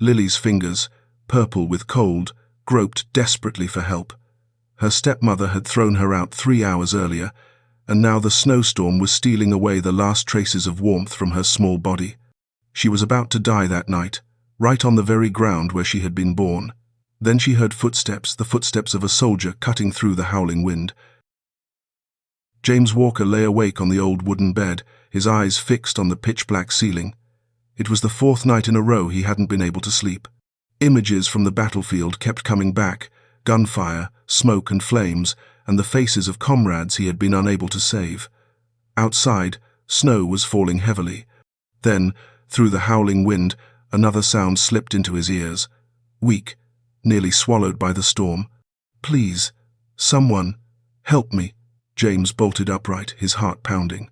Lily's fingers, purple with cold, groped desperately for help. Her stepmother had thrown her out 3 hours earlier, and now the snowstorm was stealing away the last traces of warmth from her small body. She was about to die that night, right on the very ground where she had been born. Then she heard footsteps, the footsteps of a soldier cutting through the howling wind. James Walker lay awake on the old wooden bed, his eyes fixed on the pitch-black ceiling. It was the 4th night in a row he hadn't been able to sleep. Images from the battlefield kept coming back, gunfire, smoke and flames, and the faces of comrades he had been unable to save. Outside, snow was falling heavily. Then, through the howling wind, another sound slipped into his ears. Weak, nearly swallowed by the storm. "Please, someone, help me." James bolted upright, his heart pounding.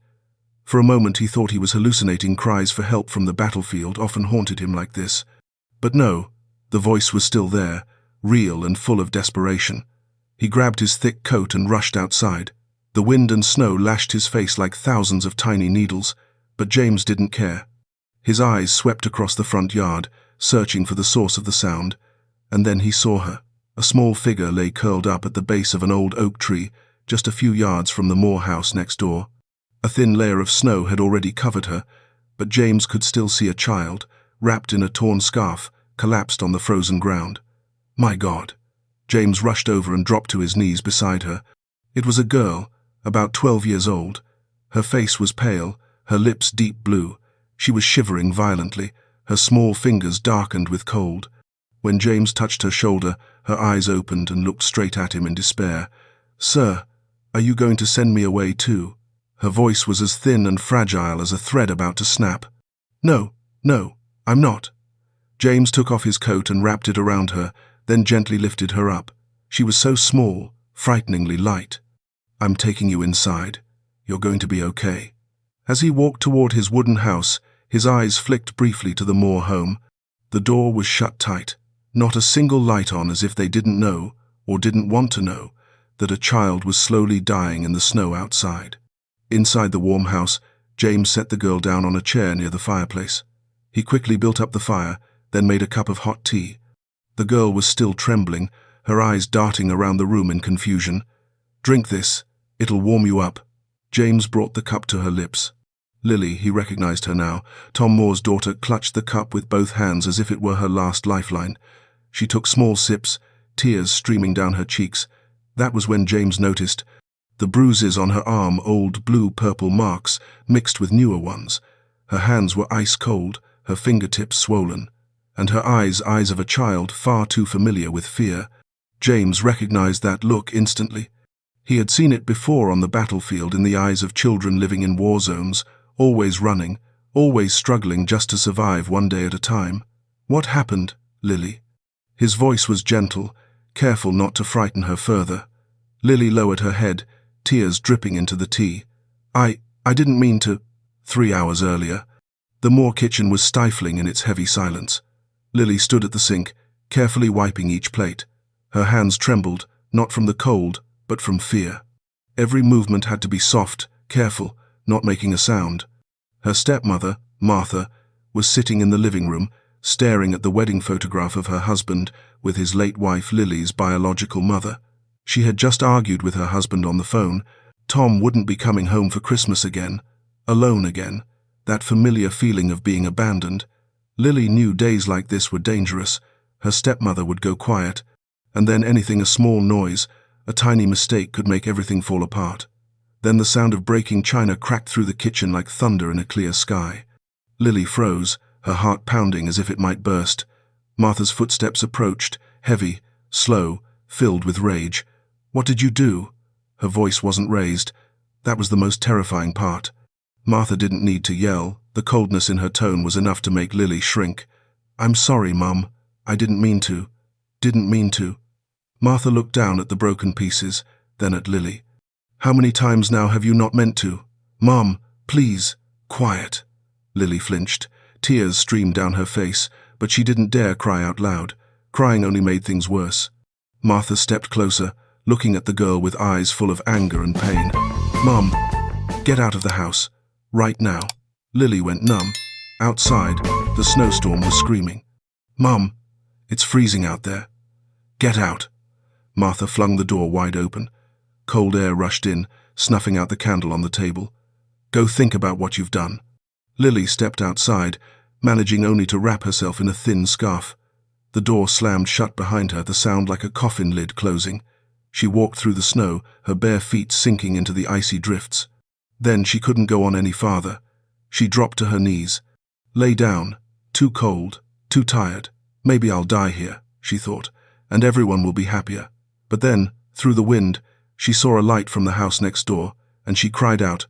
For a moment he thought he was hallucinating. Cries for help from the battlefield often haunted him like this. But no, the voice was still there, real and full of desperation. He grabbed his thick coat and rushed outside. The wind and snow lashed his face like thousands of tiny needles, but James didn't care. His eyes swept across the front yard, searching for the source of the sound, and then he saw her. A small figure lay curled up at the base of an old oak tree, just a few yards from the Moore house next door. A thin layer of snow had already covered her, but James could still see a child, wrapped in a torn scarf, collapsed on the frozen ground. My God! James rushed over and dropped to his knees beside her. It was a girl, about 12 years old. Her face was pale, her lips deep blue. She was shivering violently, her small fingers darkened with cold. When James touched her shoulder, her eyes opened and looked straight at him in despair. "Sir, are you going to send me away too?" Her voice was as thin and fragile as a thread about to snap. No, I'm not." James took off his coat and wrapped it around her, then gently lifted her up. She was so small, frighteningly light. "I'm taking you inside. You're going to be okay." As he walked toward his wooden house, his eyes flicked briefly to the Moore home. The door was shut tight, not a single light on, as if they didn't know, or didn't want to know, that a child was slowly dying in the snow outside. Inside the warm house, James set the girl down on a chair near the fireplace. He quickly built up the fire, then made a cup of hot tea. The girl was still trembling, her eyes darting around the room in confusion. "Drink this. It'll warm you up." James brought the cup to her lips. Lily, he recognized her now. Tom Moore's daughter clutched the cup with both hands as if it were her last lifeline. She took small sips, tears streaming down her cheeks. That was when James noticed the bruises on her arm, old blue-purple marks mixed with newer ones. Her hands were ice cold, her fingertips swollen, and her eyes of a child far too familiar with fear. James recognized that look instantly. He had seen it before on the battlefield, in the eyes of children living in war zones, always running, always struggling just to survive one day at a time. "What happened, Lily?" His voice was gentle, careful not to frighten her further. Lily lowered her head, tears dripping into the tea. I didn't mean to." 3 hours earlier. The Moore kitchen was stifling in its heavy silence. Lily stood at the sink, carefully wiping each plate. Her hands trembled, not from the cold, but from fear. Every movement had to be soft, careful, not making a sound. Her stepmother, Martha, was sitting in the living room, staring at the wedding photograph of her husband with his late wife Lily's biological mother. She had just argued with her husband on the phone. Tom wouldn't be coming home for Christmas again, alone again, that familiar feeling of being abandoned. Lily knew days like this were dangerous. Her stepmother would go quiet, and then anything, a small noise, a tiny mistake could make everything fall apart. Then the sound of breaking china cracked through the kitchen like thunder in a clear sky. Lily froze, her heart pounding as if it might burst. Martha's footsteps approached, heavy, slow, filled with rage. "What did you do?" Her voice wasn't raised. That was the most terrifying part. Martha didn't need to yell. The coldness in her tone was enough to make Lily shrink. "I'm sorry, Mum. I didn't mean to. Didn't mean to." Martha looked down at the broken pieces, then at Lily. "How many times now have you not meant to? Mom, please, quiet." Lily flinched. Tears streamed down her face, but she didn't dare cry out loud. Crying only made things worse. Martha stepped closer, looking at the girl with eyes full of anger and pain. "Mom, get out of the house. Right now." Lily went numb. Outside, the snowstorm was screaming. Mom, it's freezing out there. Get out. Martha flung the door wide open. Cold air rushed in, snuffing out the candle on the table. Go think about what you've done. Lily stepped outside, managing only to wrap herself in a thin scarf. The door slammed shut behind her, the sound like a coffin lid closing. She walked through the snow, her bare feet sinking into the icy drifts. Then she couldn't go on any farther. She dropped to her knees. Lay down. Too cold, too tired. Maybe I'll die here, she thought, and everyone will be happier. But then, through the wind, she saw a light from the house next door, and she cried out,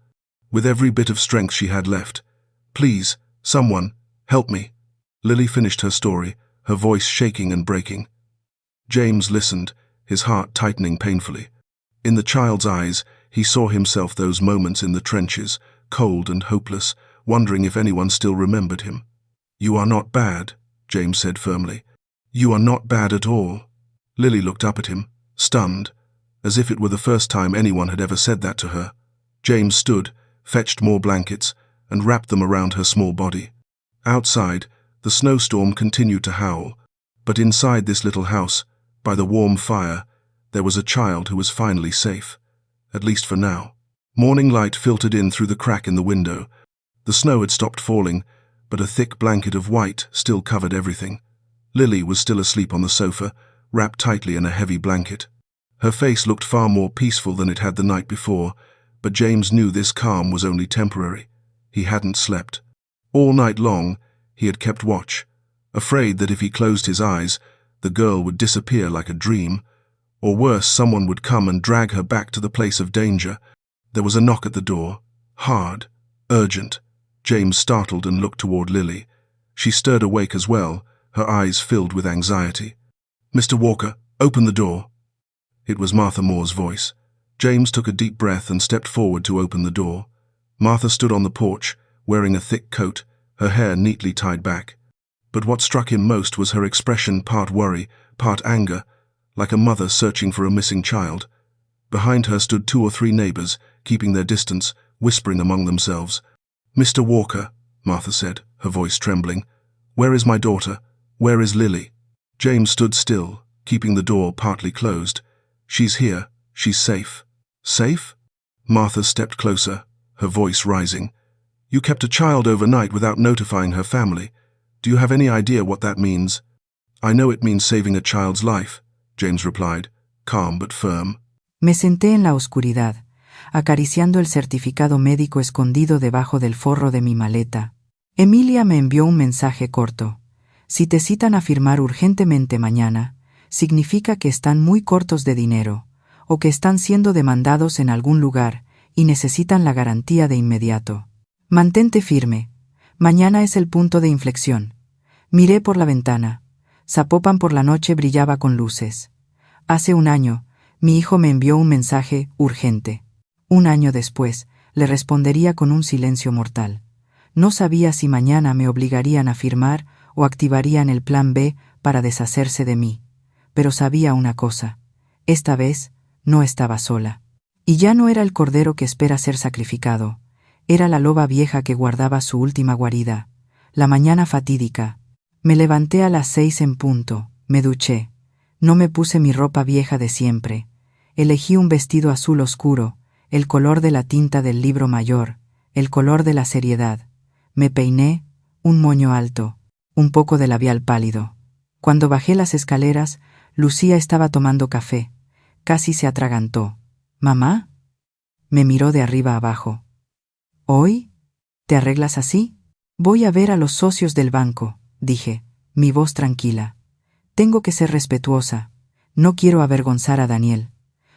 with every bit of strength she had left, "Please, someone, help me." Lily finished her story, her voice shaking and breaking. James listened, his heart tightening painfully. In the child's eyes, he saw himself those moments in the trenches, cold and hopeless, wondering if anyone still remembered him. "You are not bad," James said firmly. "You are not bad at all." Lily looked up at him, stunned, as if it were the first time anyone had ever said that to her. James stood, fetched more blankets, and wrapped them around her small body. Outside, the snowstorm continued to howl, but inside this little house, by the warm fire, there was a child who was finally safe, at least for now. Morning light filtered in through the crack in the window. The snow had stopped falling, but a thick blanket of white still covered everything. Lily was still asleep on the sofa, wrapped tightly in a heavy blanket. Her face looked far more peaceful than it had the night before, but James knew this calm was only temporary. He hadn't slept. All night long, he had kept watch, afraid that if he closed his eyes, the girl would disappear like a dream, or worse, someone would come and drag her back to the place of danger. There was a knock at the door, hard, urgent. James startled and looked toward Lily. She stirred awake as well, her eyes filled with anxiety. "Mr. Walker, open the door." It was Martha Moore's voice. James took a deep breath and stepped forward to open the door. Martha stood on the porch, wearing a thick coat, her hair neatly tied back. But what struck him most was her expression, part worry, part anger, like a mother searching for a missing child. Behind her stood 2 or 3 neighbors, keeping their distance, whispering among themselves. "Mr. Walker," Martha said, her voice trembling, "where is my daughter? Where is Lily?" James stood still, keeping the door partly closed. "She's here. She's safe." "Safe?" Martha stepped closer, her voice rising. "You kept a child overnight without notifying her family. Do you have any idea what that means?" "I know it means saving a child's life," James replied, calm but firm. Me senté en la oscuridad, acariciando el certificado médico escondido debajo del forro de mi maleta. Emilia me envió un mensaje corto. Si te citan a firmar urgentemente mañana, significa que están muy cortos de dinero, o que están siendo demandados en algún lugar y necesitan la garantía de inmediato. Mantente firme. Mañana es el punto de inflexión. Miré por la ventana. Zapopan por la noche brillaba con luces. Hace un año, mi hijo me envió un mensaje urgente. Un año después, le respondería con un silencio mortal. No sabía si mañana me obligarían a firmar o activarían el plan B para deshacerse de mí. Pero sabía una cosa. Esta vez, no estaba sola. Y ya no era el cordero que espera ser sacrificado. Era la loba vieja que guardaba su última guarida. La mañana fatídica. Me levanté a las 6 en punto, me duché. No me puse mi ropa vieja de siempre. Elegí un vestido azul oscuro, el color de la tinta del libro mayor, el color de la seriedad. Me peiné, un moño alto, un poco de labial pálido. Cuando bajé las escaleras, Lucía estaba tomando café. Casi se atragantó. «¿Mamá?» Me miró de arriba abajo. «¿Hoy? ¿Te arreglas así?» «Voy a ver a los socios del banco», dije, mi voz tranquila. «Tengo que ser respetuosa. No quiero avergonzar a Daniel».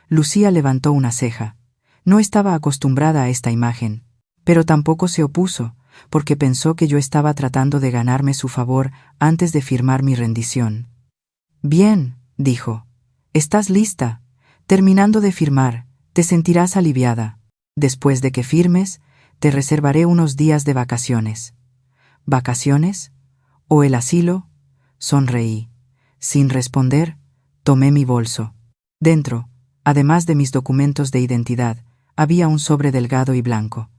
Lucía levantó una ceja. No estaba acostumbrada a esta imagen, pero tampoco se opuso, porque pensó que yo estaba tratando de ganarme su favor antes de firmar mi rendición. «Bien», dijo. «Estás lista. Terminando de firmar, te sentirás aliviada. Después de que firmes, te reservaré unos días de vacaciones». «¿Vacaciones? ¿O el asilo?» Sonreí. Sin responder, tomé mi bolso. Dentro, además de mis documentos de identidad, había un sobre delgado y blanco.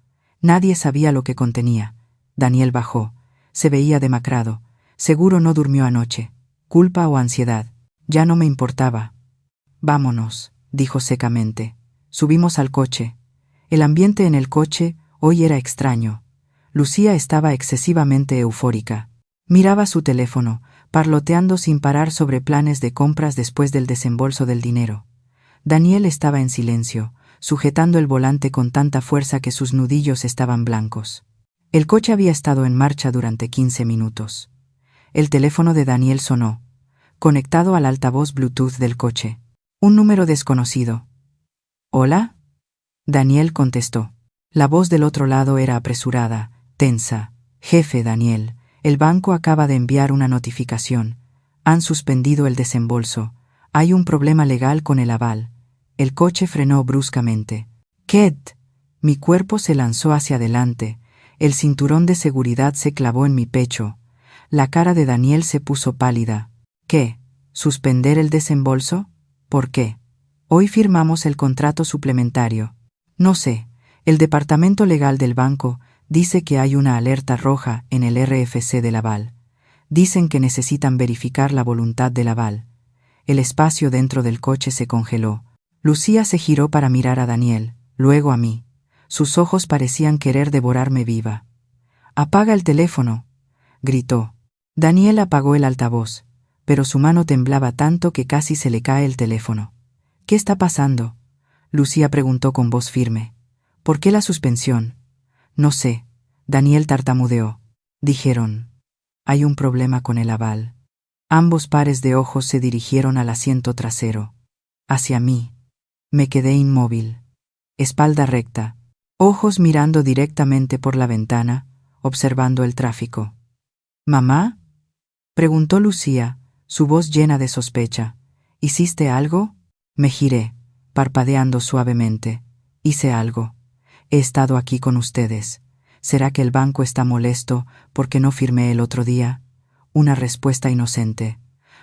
Nadie sabía lo que contenía. Daniel bajó. Se veía demacrado. Seguro no durmió anoche. Culpa o ansiedad. Ya no me importaba. Vámonos, dijo secamente. Subimos al coche. El ambiente en el coche hoy era extraño. Lucía estaba excesivamente eufórica. Miraba su teléfono, parloteando sin parar sobre planes de compras después del desembolso del dinero. Daniel estaba en silencio, sujetando el volante con tanta fuerza que sus nudillos estaban blancos. El coche había estado en marcha durante 15 minutos. El teléfono de Daniel sonó, conectado al altavoz Bluetooth del coche. Un número desconocido. ¿Hola? Daniel contestó. La voz del otro lado era apresurada, tensa. Jefe Daniel, el banco acaba de enviar una notificación. Han suspendido el desembolso. Hay un problema legal con el aval. El coche frenó bruscamente. ¡Ked! Mi cuerpo se lanzó hacia adelante. El cinturón de seguridad se clavó en mi pecho. La cara de Daniel se puso pálida. ¿Qué? ¿Suspender el desembolso? ¿Por qué? Hoy firmamos el contrato suplementario. No sé. El departamento legal del banco dice que hay una alerta roja en el RFC del aval. Dicen que necesitan verificar la voluntad del aval. El espacio dentro del coche se congeló. Lucía se giró para mirar a Daniel, luego a mí. Sus ojos parecían querer devorarme viva. «¡Apaga el teléfono!», gritó. Daniel apagó el altavoz, pero su mano temblaba tanto que casi se le cae el teléfono. «¿Qué está pasando?», Lucía preguntó con voz firme. «¿Por qué la suspensión?». «No sé», Daniel tartamudeó. «Dijeron, hay un problema con el aval». Ambos pares de ojos se dirigieron al asiento trasero. Hacia mí. Me quedé inmóvil. Espalda recta. Ojos mirando directamente por la ventana, observando el tráfico. «¿Mamá?», preguntó Lucía, su voz llena de sospecha. «¿Hiciste algo?». Me giré, parpadeando suavemente. «Hice algo. He estado aquí con ustedes. ¿Será que el banco está molesto porque no firmé el otro día?». Una respuesta inocente.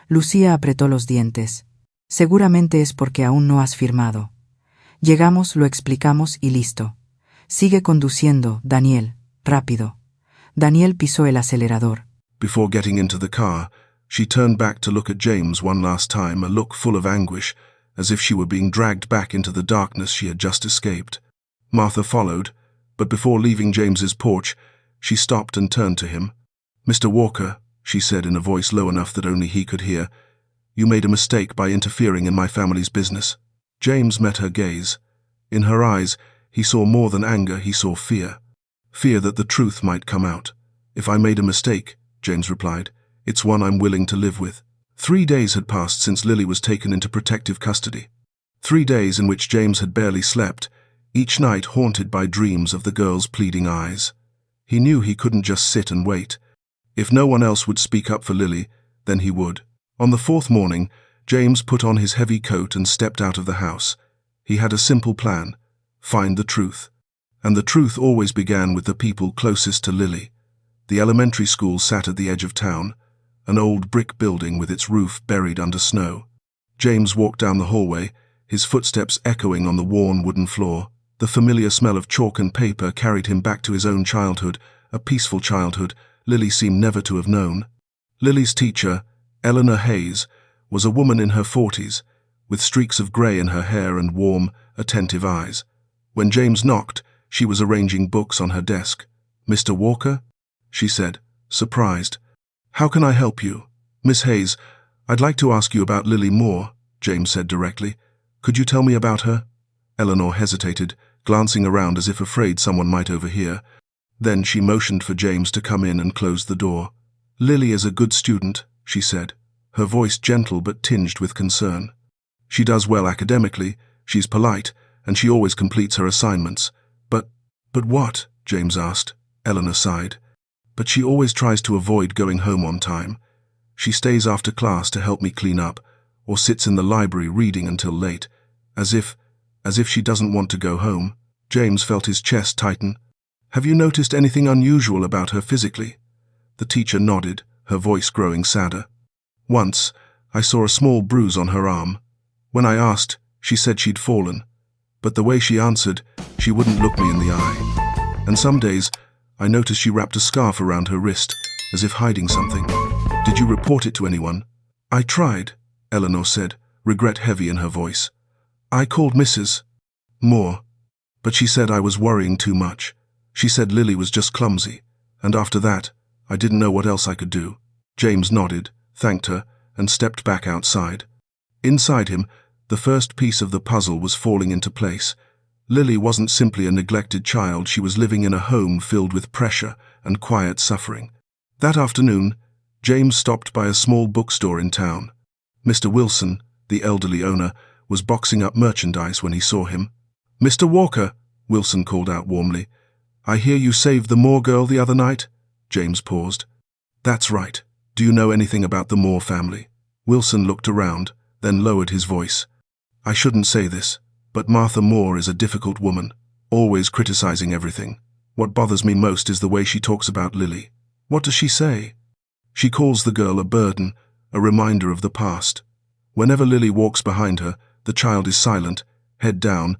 Lucía apretó los dientes. «Seguramente es porque aún no has firmado. Llegamos, lo explicamos y listo. Sigue conduciendo, Daniel, rápido». Daniel pisó el acelerador. Before getting into the car, she turned back to look at James one last time, a look full of anguish, as if she were being dragged back into the darkness she had just escaped. Martha followed, but before leaving James's porch, she stopped and turned to him. «Mr. Walker," she said in a voice low enough that only he could hear, "you made a mistake by interfering in my family's business." James met her gaze. In her eyes, he saw more than anger, he saw fear. Fear that the truth might come out. "If I made a mistake," James replied, "it's one I'm willing to live with." 3 days had passed since Lily was taken into protective custody. 3 days in which James had barely slept, each night haunted by dreams of the girl's pleading eyes. He knew he couldn't just sit and wait. If no one else would speak up for Lily, then he would. On the 4th morning, James put on his heavy coat and stepped out of the house. He had a simple plan: find the truth. And the truth always began with the people closest to Lily. The elementary school sat at the edge of town, an old brick building with its roof buried under snow. James walked down the hallway, his footsteps echoing on the worn wooden floor. The familiar smell of chalk and paper carried him back to his own childhood, a peaceful childhood Lily seemed never to have known. Lily's teacher, Eleanor Hayes, was a woman in her 40s, with streaks of grey in her hair and warm, attentive eyes. When James knocked, she was arranging books on her desk. "Mr. Walker?" she said, surprised. "How can I help you?" "Miss Hayes, I'd like to ask you about Lily Moore," James said directly. "Could you tell me about her?" Eleanor hesitated, glancing around as if afraid someone might overhear. Then she motioned for James to come in and closed the door. "Lily is a good student," she said, her voice gentle but tinged with concern. "She does well academically, she's polite, and she always completes her assignments. But what?" James asked. Eleanor sighed. "But she always tries to avoid going home on time. She stays after class to help me clean up, or sits in the library reading until late, as if she doesn't want to go home." James felt his chest tighten. "Have you noticed anything unusual about her physically?" The teacher nodded, her voice growing sadder. "Once, I saw a small bruise on her arm. When I asked, she said she'd fallen. But the way she answered, she wouldn't look me in the eye. And some days, I noticed she wrapped a scarf around her wrist, as if hiding something. Did you report it to anyone? I tried, Eleanor said, regret heavy in her voice. I called Mrs. Moore, but she said I was worrying too much. She said Lily was just clumsy, and after that, I didn't know what else I could do. James nodded, thanked her, and stepped back outside. Inside him, the first piece of the puzzle was falling into place. Lily wasn't simply a neglected child, she was living in a home filled with pressure and quiet suffering. That afternoon, James stopped by a small bookstore in town. Mr. Wilson, the elderly owner, was boxing up merchandise when he saw him. Mr. Walker, Wilson called out warmly. I hear you saved the Moore girl the other night? James paused. That's right. Do you know anything about the Moore family? Wilson looked around, then lowered his voice. I shouldn't say this, but Martha Moore is a difficult woman, always criticizing everything. What bothers me most is the way she talks about Lily. What does she say? She calls the girl a burden, a reminder of the past. Whenever Lily walks behind her, the child is silent, head down,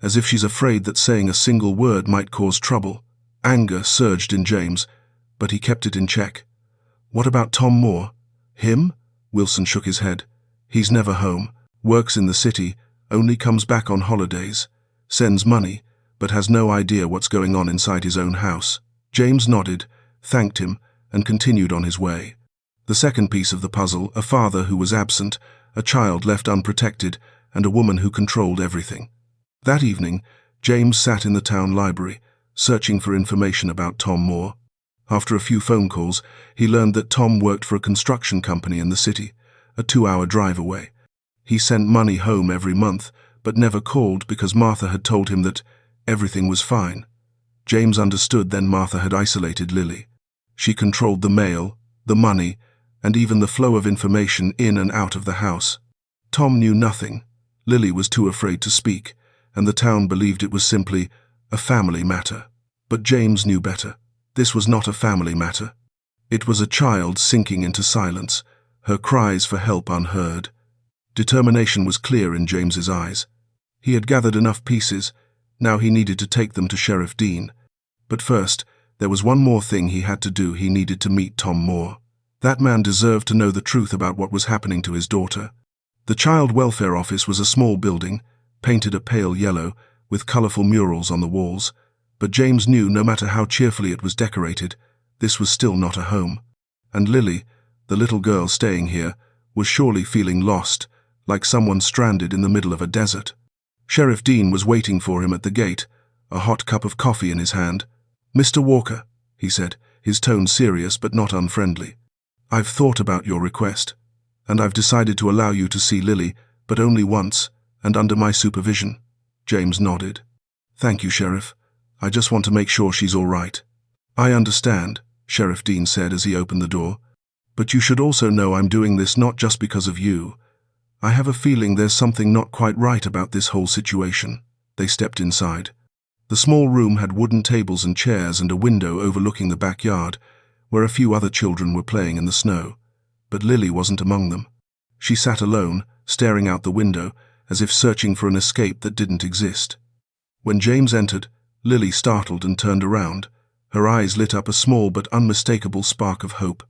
as if she's afraid that saying a single word might cause trouble. Anger surged in James, but he kept it in check. What about Tom Moore? Him? Wilson shook his head. He's never home, works in the city, only comes back on holidays, sends money, but has no idea what's going on inside his own house. James nodded, thanked him, and continued on his way. The second piece of the puzzle, a father who was absent, a child left unprotected, and a woman who controlled everything. That evening, James sat in the town library, searching for information about Tom Moore. After a few phone calls, he learned that Tom worked for a construction company in the city, a 2-hour drive away. He sent money home every month, but never called because Martha had told him that everything was fine. James understood then Martha had isolated Lily. She controlled the mail, the money, and even the flow of information in and out of the house. Tom knew nothing. Lily was too afraid to speak, and the town believed it was simply a family matter. But James knew better. This was not a family matter. It was a child sinking into silence, her cries for help unheard. Determination was clear in James's eyes. He had gathered enough pieces, now he needed to take them to Sheriff Dean. But first, there was one more thing he had to do. He needed to meet Tom Moore. That man deserved to know the truth about what was happening to his daughter. The Child Welfare Office was a small building, painted a pale yellow, with colorful murals on the walls. But James knew no matter how cheerfully it was decorated, this was still not a home. And Lily, the little girl staying here, was surely feeling lost, like someone stranded in the middle of a desert. Sheriff Dean was waiting for him at the gate, a hot cup of coffee in his hand. Mr. Walker, he said, his tone serious but not unfriendly. I've thought about your request, and I've decided to allow you to see Lily, but only once, and under my supervision. James nodded. Thank you, Sheriff. I just want to make sure she's all right. I understand, Sheriff Dean said as he opened the door. But you should also know I'm doing this not just because of you. I have a feeling there's something not quite right about this whole situation. They stepped inside. The small room had wooden tables and chairs and a window overlooking the backyard, where a few other children were playing in the snow. But Lily wasn't among them. She sat alone, staring out the window, as if searching for an escape that didn't exist. When James entered, Lily startled and turned around. Her eyes lit up a small but unmistakable spark of hope.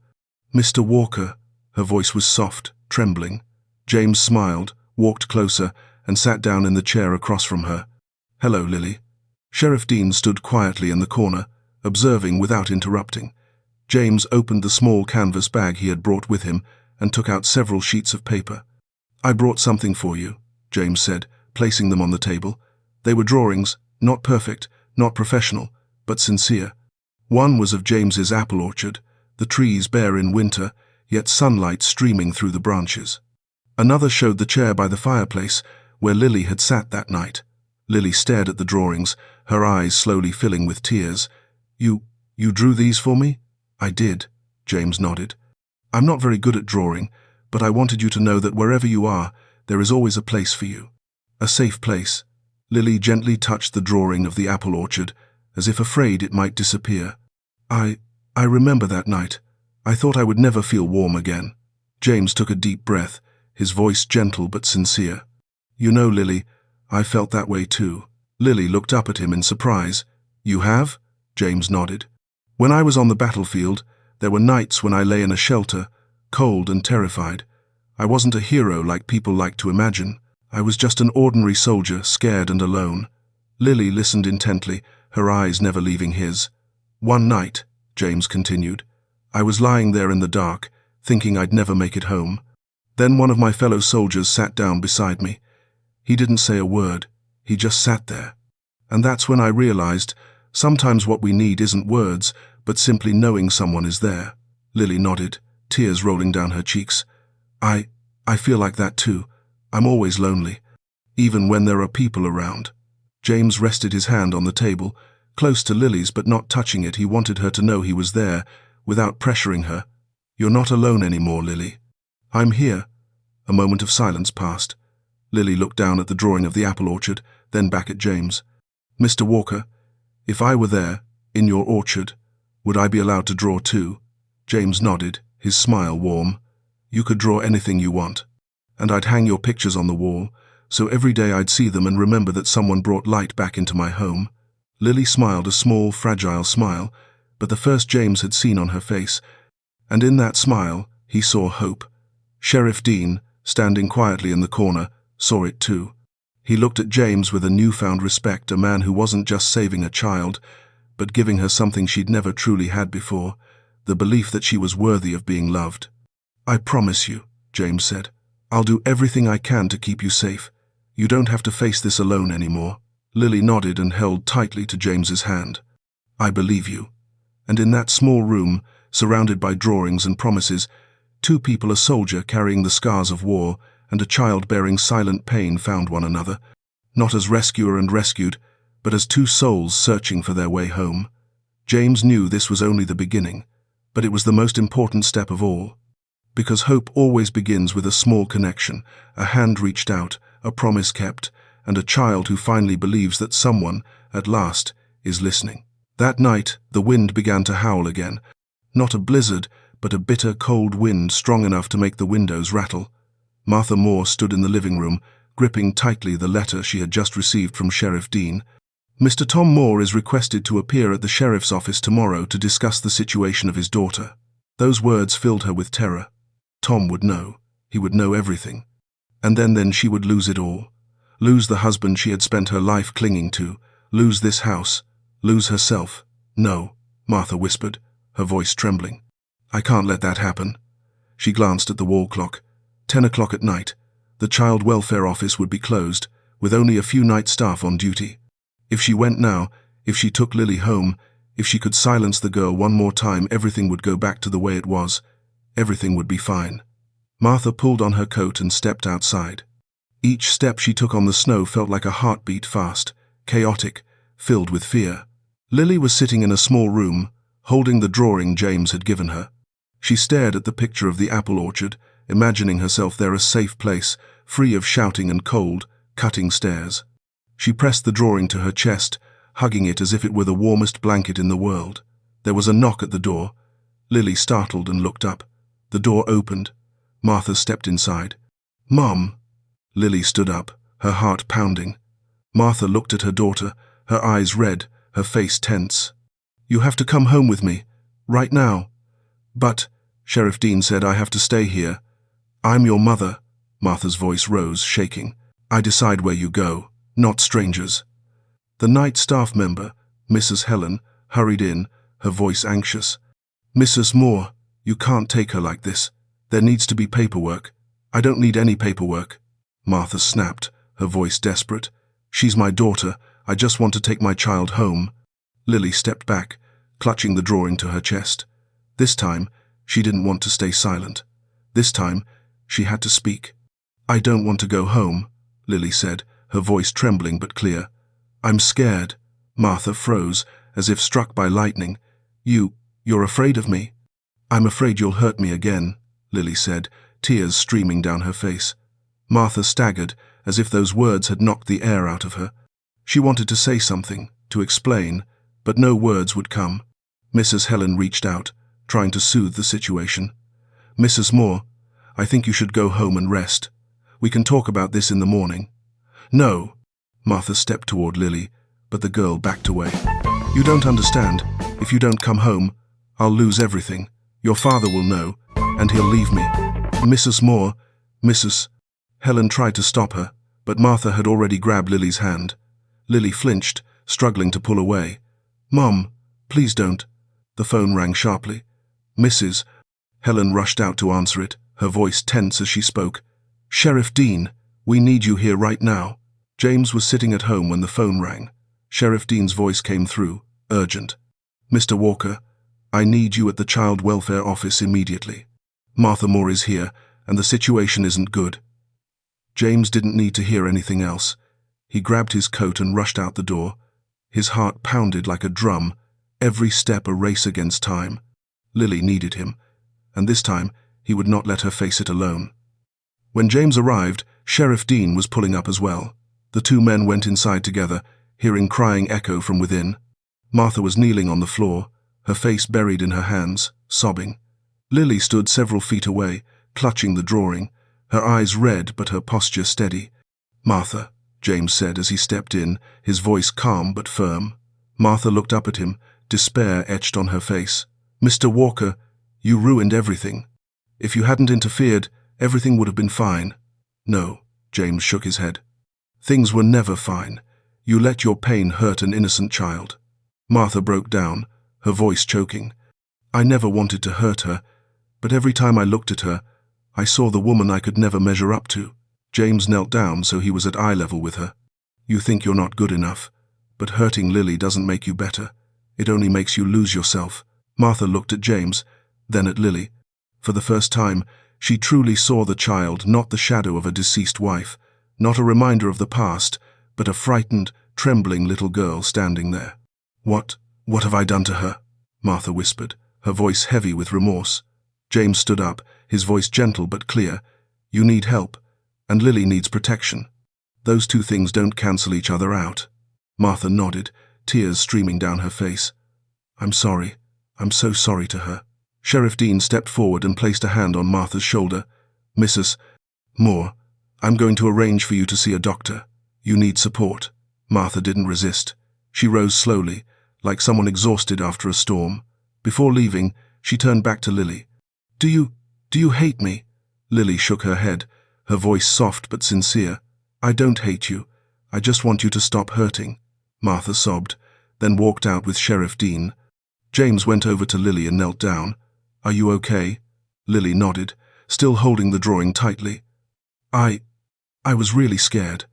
Mr. Walker, her voice was soft, trembling. James smiled, walked closer, and sat down in the chair across from her. Hello, Lily. Sheriff Dean stood quietly in the corner, observing without interrupting. James opened the small canvas bag he had brought with him and took out several sheets of paper. I brought something for you, James said, placing them on the table. They were drawings, not perfect, not professional, but sincere. One was of James's apple orchard, the trees bare in winter, yet sunlight streaming through the branches. Another showed the chair by the fireplace, where Lily had sat that night. Lily stared at the drawings, her eyes slowly filling with tears. You drew these for me? I did, James nodded. I'm not very good at drawing, but I wanted you to know that wherever you are, there is always a place for you. A safe place. Lily gently touched the drawing of the apple orchard, as if afraid it might disappear. I remember that night. I thought I would never feel warm again. James took a deep breath, his voice gentle but sincere. You know, Lily, I felt that way too. Lily looked up at him in surprise. You have? James nodded. When I was on the battlefield, there were nights when I lay in a shelter, cold and terrified. I wasn't a hero like people like to imagine. I was just an ordinary soldier, scared and alone. Lily listened intently, her eyes never leaving his. One night, James continued, I was lying there in the dark, thinking I'd never make it home. Then one of my fellow soldiers sat down beside me. He didn't say a word, he just sat there. And that's when I realized, sometimes what we need isn't words, but simply knowing someone is there. Lily nodded, tears rolling down her cheeks. I feel like that too. I'm always lonely, even when there are people around. James rested his hand on the table, close to Lily's but not touching it. He wanted her to know he was there, without pressuring her. You're not alone anymore, Lily. I'm here. A moment of silence passed. Lily looked down at the drawing of the apple orchard, then back at James. Mr. Walker, if I were there, in your orchard, would I be allowed to draw too? James nodded, his smile warm. You could draw anything you want. And I'd hang your pictures on the wall, so every day I'd see them and remember that someone brought light back into my home. Lily smiled a small, fragile smile, but the first James had seen on her face, and in that smile he saw hope. Sheriff Dean, standing quietly in the corner, saw it too. He looked at James with a newfound respect, a man who wasn't just saving a child, but giving her something she'd never truly had before, the belief that she was worthy of being loved. I promise you, James said, I'll do everything I can to keep you safe. You don't have to face this alone anymore. Lily nodded and held tightly to James's hand. I believe you. And in that small room, surrounded by drawings and promises, two people, a soldier carrying the scars of war and a child bearing silent pain, found one another, not as rescuer and rescued, but as two souls searching for their way home. James knew this was only the beginning, but it was the most important step of all. Because hope always begins with a small connection, a hand reached out, a promise kept, and a child who finally believes that someone, at last, is listening. That night, the wind began to howl again. Not a blizzard, but a bitter, cold wind strong enough to make the windows rattle. Martha Moore stood in the living room, gripping tightly the letter she had just received from Sheriff Dean. Mr. Tom Moore is requested to appear at the sheriff's office tomorrow to discuss the situation of his daughter. Those words filled her with terror. Tom would know. He would know everything. And then she would lose it all. Lose the husband she had spent her life clinging to. Lose this house. Lose herself. No, Martha whispered, her voice trembling. I can't let that happen. She glanced at the wall clock. 10 o'clock at night. The child welfare office would be closed, with only a few night staff on duty. If she went now, if she took Lily home, if she could silence the girl one more time, everything would go back to the way it was. Everything would be fine. Martha pulled on her coat and stepped outside. Each step she took on the snow felt like a heartbeat, fast, chaotic, filled with fear. Lily was sitting in a small room, holding the drawing James had given her. She stared at the picture of the apple orchard, imagining herself there, a safe place, free of shouting and cold, cutting stares. She pressed the drawing to her chest, hugging it as if it were the warmest blanket in the world. There was a knock at the door. Lily startled and looked up. The door opened. Martha stepped inside. Mom! Lily stood up, her heart pounding. Martha looked at her daughter, her eyes red, her face tense. You have to come home with me, right now. But, Sheriff Dean said, I have to stay here. I'm your mother. Martha's voice rose, shaking. I decide where you go, not strangers. The night staff member, Mrs. Helen, hurried in, her voice anxious. Mrs. Moore, you can't take her like this. There needs to be paperwork. I don't need any paperwork. Martha snapped, her voice desperate. She's my daughter. I just want to take my child home. Lily stepped back, clutching the drawing to her chest. This time, she didn't want to stay silent. This time, she had to speak. I don't want to go home, Lily said, her voice trembling but clear. I'm scared. Martha froze, as if struck by lightning. You're afraid of me? I'm afraid you'll hurt me again, Lily said, tears streaming down her face. Martha staggered, as if those words had knocked the air out of her. She wanted to say something, to explain, but no words would come. Mrs. Helen reached out, trying to soothe the situation. Mrs. Moore, I think you should go home and rest. We can talk about this in the morning. No. Martha stepped toward Lily, but the girl backed away. You don't understand. If you don't come home, I'll lose everything. Your father will know, and and he'll leave me. Mrs. Moore, Mrs. Helen tried to stop her, but Martha had already grabbed Lily's hand. Lily flinched, struggling to pull away. Mom, please don't. The phone rang sharply. Mrs. Helen rushed out to answer it, her voice tense as she spoke. Sheriff Dean, we need you here right now. James was sitting at home when the phone rang. Sheriff Dean's voice came through, urgent. Mr. Walker, I need you at the Child Welfare Office immediately. Martha Moore is here, and the situation isn't good. James didn't need to hear anything else. He grabbed his coat and rushed out the door. His heart pounded like a drum, every step a race against time. Lily needed him, and this time he would not let her face it alone. When James arrived, Sheriff Dean was pulling up as well. The two men went inside together, hearing crying echo from within. Martha was kneeling on the floor, her face buried in her hands, sobbing. Lily stood several feet away, clutching the drawing, her eyes red but her posture steady. Martha, James said as he stepped in, his voice calm but firm. Martha looked up at him, despair etched on her face. Mr. Walker, you ruined everything. If you hadn't interfered, everything would have been fine. No, James shook his head. Things were never fine. You let your pain hurt an innocent child. Martha broke down, her voice choking. I never wanted to hurt her, but every time I looked at her, I saw the woman I could never measure up to. James knelt down so he was at eye level with her. You think you're not good enough, but hurting Lily doesn't make you better. It only makes you lose yourself. Martha looked at James, then at Lily. For the first time, she truly saw the child, not the shadow of a deceased wife, not a reminder of the past, but a frightened, trembling little girl standing there. What have I done to her? Martha whispered, her voice heavy with remorse. James stood up, his voice gentle but clear. You need help, and Lily needs protection. Those two things don't cancel each other out. Martha nodded, tears streaming down her face. I'm sorry. I'm so sorry to her. Sheriff Dean stepped forward and placed a hand on Martha's shoulder. Mrs. Moore, I'm going to arrange for you to see a doctor. You need support. Martha didn't resist. She rose slowly, like someone exhausted after a storm. Before leaving, she turned back to Lily. Do you hate me? Lily shook her head, her voice soft but sincere. I don't hate you. I just want you to stop hurting. Martha sobbed, then walked out with Sheriff Dean. James went over to Lily and knelt down. Are you okay? Lily nodded, still holding the drawing tightly. I was really scared.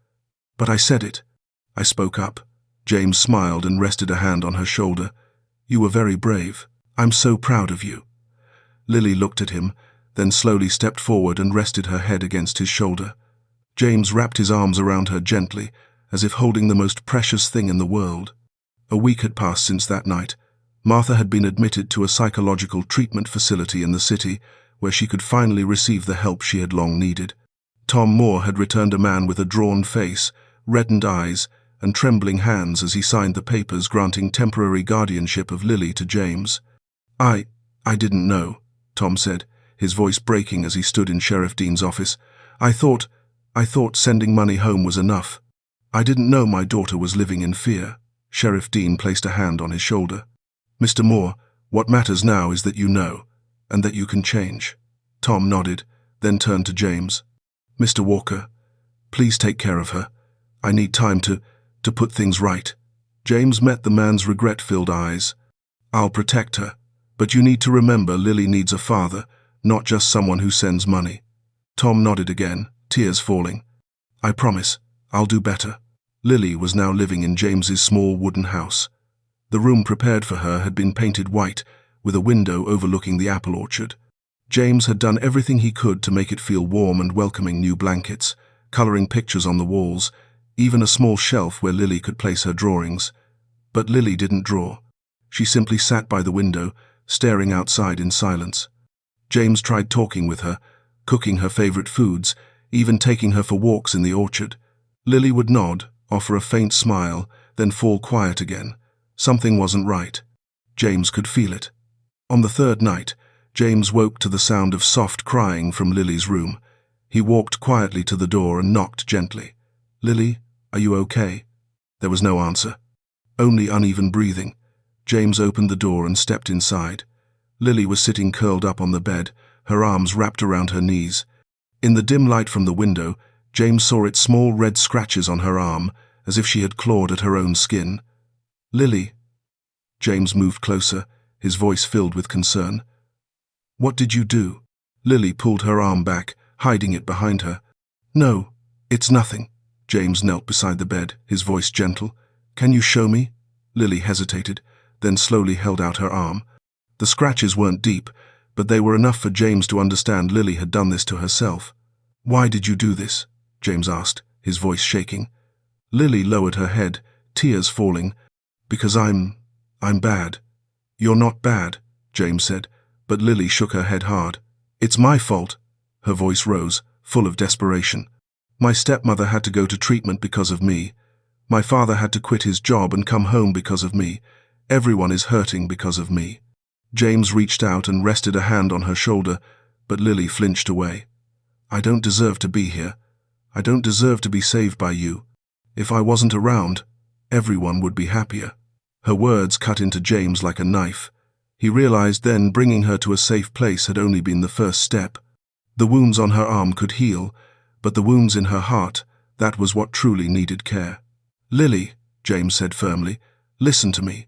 But I said it. I spoke up. James smiled and rested a hand on her shoulder. You were very brave. I'm so proud of you. Lily looked at him, then slowly stepped forward and rested her head against his shoulder. James wrapped his arms around her gently, as if holding the most precious thing in the world. A week had passed since that night. Martha had been admitted to a psychological treatment facility in the city, where she could finally receive the help she had long needed. Tom Moore had returned a man with a drawn face, reddened eyes, and trembling hands as he signed the papers granting temporary guardianship of Lily to James. I didn't know, Tom said, his voice breaking as he stood in Sheriff Dean's office. I thought sending money home was enough. I didn't know my daughter was living in fear. Sheriff Dean placed a hand on his shoulder. Mr. Moore, what matters now is that you know, and that you can change. Tom nodded, then turned to James. Mr. Walker, please take care of her. I need time to put things right. James met the man's regret-filled eyes. I'll protect her, but you need to remember Lily needs a father, not just someone who sends money. Tom nodded again, tears falling. I promise, I'll do better. Lily was now living in James's small wooden house. The room prepared for her had been painted white, with a window overlooking the apple orchard. James had done everything he could to make it feel warm and welcoming. New blankets, coloring pictures on the walls, even a small shelf where Lily could place her drawings. But Lily didn't draw. She simply sat by the window, staring outside in silence. James tried talking with her, cooking her favorite foods, even taking her for walks in the orchard. Lily would nod, offer a faint smile, then fall quiet again. Something wasn't right. James could feel it. On the third night, James woke to the sound of soft crying from Lily's room. He walked quietly to the door and knocked gently. Lily, are you okay? There was no answer. Only uneven breathing. James opened the door and stepped inside. Lily was sitting curled up on the bed, her arms wrapped around her knees. In the dim light from the window, James saw its small red scratches on her arm, as if she had clawed at her own skin. "Lily." James moved closer, his voice filled with concern. "What did you do?" Lily pulled her arm back, hiding it behind her. "No, it's nothing." James knelt beside the bed, his voice gentle. "Can you show me?" Lily hesitated, then slowly held out her arm. The scratches weren't deep, but they were enough for James to understand Lily had done this to herself. "Why did you do this?" James asked, his voice shaking. Lily lowered her head, tears falling. "Because I'm bad." "You're not bad," James said, but Lily shook her head hard. "It's my fault." Her voice rose, full of desperation. "My stepmother had to go to treatment because of me. My father had to quit his job and come home because of me. Everyone is hurting because of me." James reached out and rested a hand on her shoulder, but Lily flinched away. "I don't deserve to be here. I don't deserve to be saved by you. If I wasn't around, everyone would be happier." Her words cut into James like a knife. He realized then bringing her to a safe place had only been the first step. The wounds on her arm could heal, but the wounds in her heart, that was what truly needed care. "Lily," James said firmly, "listen to me.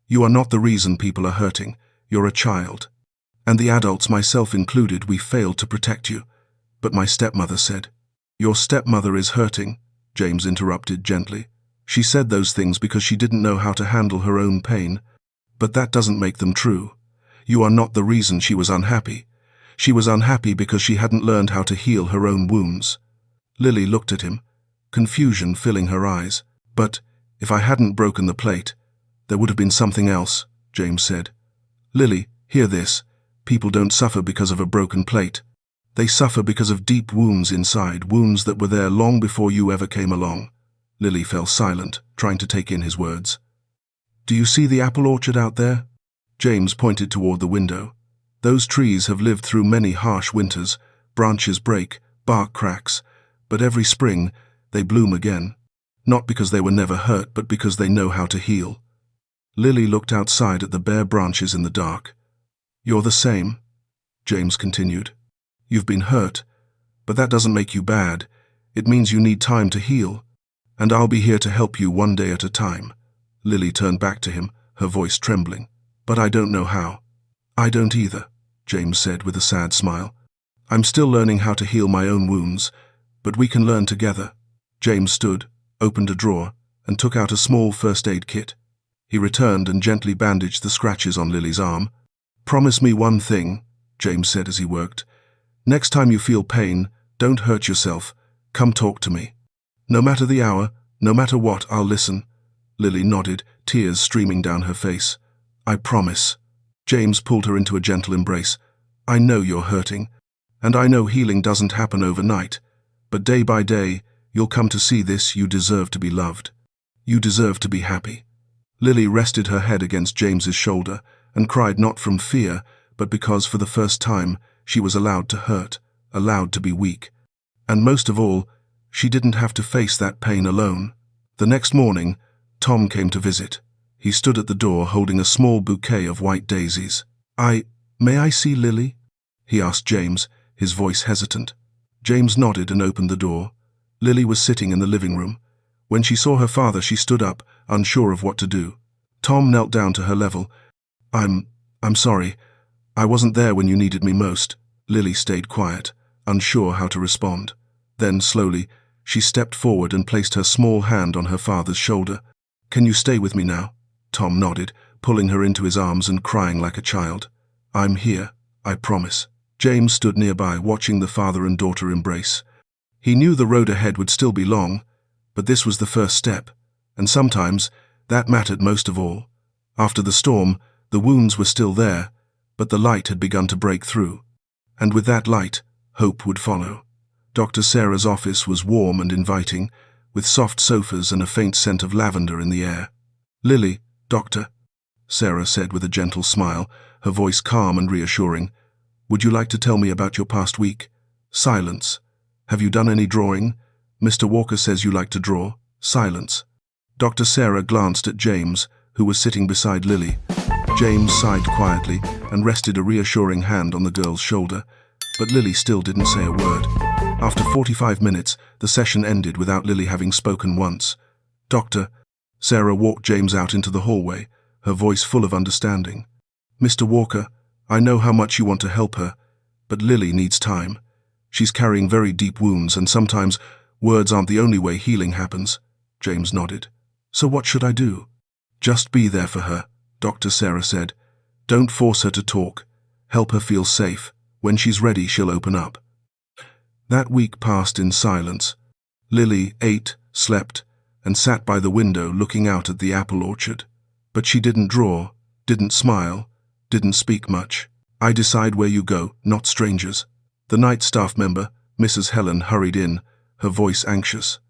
You are not the reason people are hurting. You're a child. And the adults, myself included, we failed to protect you." "But my stepmother said." "Your stepmother is hurting," James interrupted gently. "She said those things because she didn't know how to handle her own pain. But that doesn't make them true. You are not the reason she was unhappy. She was unhappy because she hadn't learned how to heal her own wounds." Lily looked at him, confusion filling her eyes. "But if I hadn't broken the plate, there would have been something else," James said. "Lily, hear this. People don't suffer because of a broken plate. They suffer because of deep wounds inside, wounds that were there long before you ever came along." Lily fell silent, trying to take in his words. "Do you see the apple orchard out there?" James pointed toward the window. "Those trees have lived through many harsh winters. Branches break, bark cracks, but every spring they bloom again. Not because they were never hurt, but because they know how to heal." Lily looked outside at the bare branches in the dark. "You're the same," James continued. "You've been hurt, but that doesn't make you bad. It means you need time to heal. And I'll be here to help you one day at a time." Lily turned back to him, her voice trembling. "But I don't know how." "I don't either," James said with a sad smile. "I'm still learning how to heal my own wounds, but we can learn together." James stood, opened a drawer, and took out a small first aid kit. He returned and gently bandaged the scratches on Lily's arm. "Promise me one thing," James said as he worked. "Next time you feel pain, don't hurt yourself. Come talk to me. No matter the hour, no matter what, I'll listen." Lily nodded, tears streaming down her face. "I promise." James pulled her into a gentle embrace. "I know you're hurting, and I know healing doesn't happen overnight, but day by day, you'll come to see this. You deserve to be loved. You deserve to be happy." Lily rested her head against James's shoulder and cried not from fear, but because for the first time she was allowed to hurt, allowed to be weak. And most of all, she didn't have to face that pain alone. The next morning, Tom came to visit. He stood at the door holding a small bouquet of white daisies. May I see Lily?" he asked James, his voice hesitant. James nodded and opened the door. Lily was sitting in the living room. When she saw her father, she stood up, unsure of what to do. Tom knelt down to her level. I'm sorry. I wasn't there when you needed me most." Lily stayed quiet, unsure how to respond. Then, slowly, she stepped forward and placed her small hand on her father's shoulder. "Can you stay with me now?" Tom nodded, pulling her into his arms and crying like a child. "I'm here, I promise." James stood nearby, watching the father and daughter embrace. He knew the road ahead would still be long, but this was the first step, and sometimes that mattered most of all. After the storm, the wounds were still there, but the light had begun to break through. And with that light, hope would follow. Dr. Sarah's office was warm and inviting, with soft sofas and a faint scent of lavender in the air. "Lily, Doctor," Sarah said with a gentle smile, her voice calm and reassuring. "Would you like to tell me about your past week?" Silence. "Have you done any drawing? Mr. Walker says you like to draw." Silence. Dr. Sarah glanced at James, who was sitting beside Lily. James sighed quietly and rested a reassuring hand on the girl's shoulder. But Lily still didn't say a word. After 45 minutes, the session ended without Lily having spoken once. "Doctor," Sarah walked James out into the hallway, her voice full of understanding. "Mr. Walker, I know how much you want to help her, but Lily needs time. She's carrying very deep wounds, and sometimes words aren't the only way healing happens." James nodded. "So what should I do?" "Just be there for her," Dr. Sarah said. "Don't force her to talk. Help her feel safe. When she's ready, she'll open up." That week passed in silence. Lily ate, slept, and sat by the window looking out at the apple orchard. But she didn't draw, didn't smile, didn't speak much. "I decide where you go, not strangers." The night staff member, Mrs. Helen, hurried in, her voice anxious.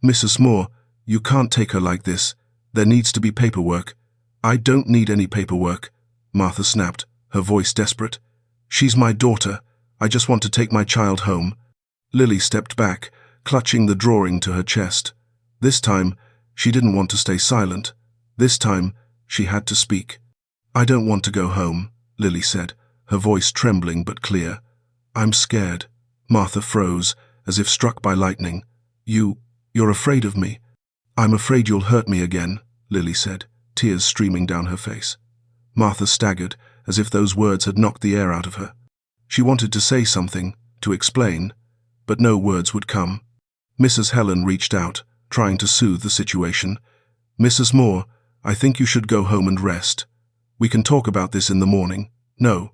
"Mrs. Moore, you can't take her like this. There needs to be paperwork." "I don't need any paperwork," Martha snapped, her voice desperate. "She's my daughter. I just want to take my child home." Lily stepped back, clutching the drawing to her chest. This time, she didn't want to stay silent. This time, she had to speak. "I don't want to go home," Lily said, her voice trembling but clear. "I'm scared." Martha froze, as if struck by lightning. You're afraid of me." "I'm afraid you'll hurt me again," Lily said, tears streaming down her face. Martha staggered, as if those words had knocked the air out of her. She wanted to say something, to explain, but no words would come. Mrs. Helen reached out, trying to soothe the situation. "Mrs. Moore, I think you should go home and rest. We can talk about this in the morning." "No."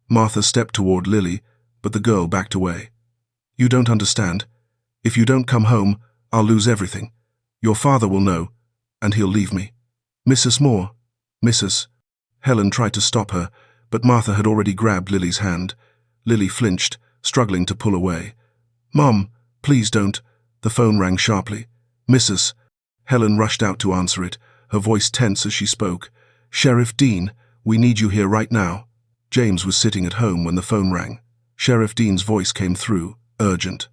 Martha stepped toward Lily, but the girl backed away. "You don't understand. If you don't come home, I'll lose everything. Your father will know, and he'll leave me." "Mrs. Moore." "Mrs." Helen tried to stop her, but Martha had already grabbed Lily's hand. Lily flinched, struggling to pull away. "Mom, please don't." The phone rang sharply. "Mrs." Helen rushed out to answer it, her voice tense as she spoke. "Sheriff Dean, we need you here right now." James was sitting at home when the phone rang. Sheriff Dean's voice came through, urgent.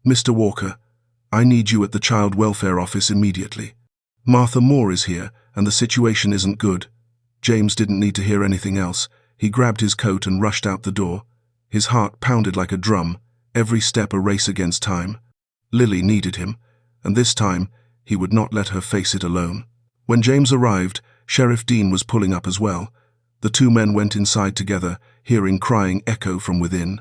"Mr. Walker, I need you at the Child Welfare Office immediately. Martha Moore is here, and the situation isn't good." James didn't need to hear anything else. He grabbed his coat and rushed out the door. His heart pounded like a drum, every step a race against time. Lily needed him, and this time he would not let her face it alone. When James arrived, Sheriff Dean was pulling up as well. The two men went inside together, hearing crying echo from within.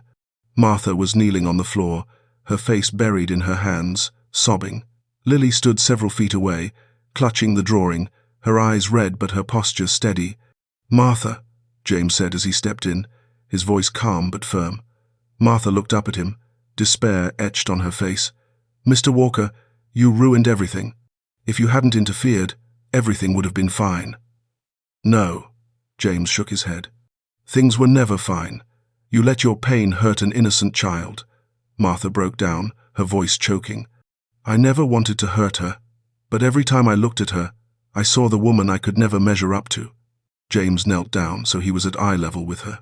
Martha was kneeling on the floor, her face buried in her hands, sobbing. Lily stood several feet away, clutching the drawing, her eyes red but her posture steady. "Martha," James said as he stepped in, his voice calm but firm. Martha looked up at him, despair etched on her face. "Mr. Walker, you ruined everything. If you hadn't interfered, everything would have been fine." "No," James shook his head. "Things were never fine. You let your pain hurt an innocent child." Martha broke down, her voice choking. "I never wanted to hurt her, but every time I looked at her, I saw the woman I could never measure up to." James knelt down so he was at eye level with her.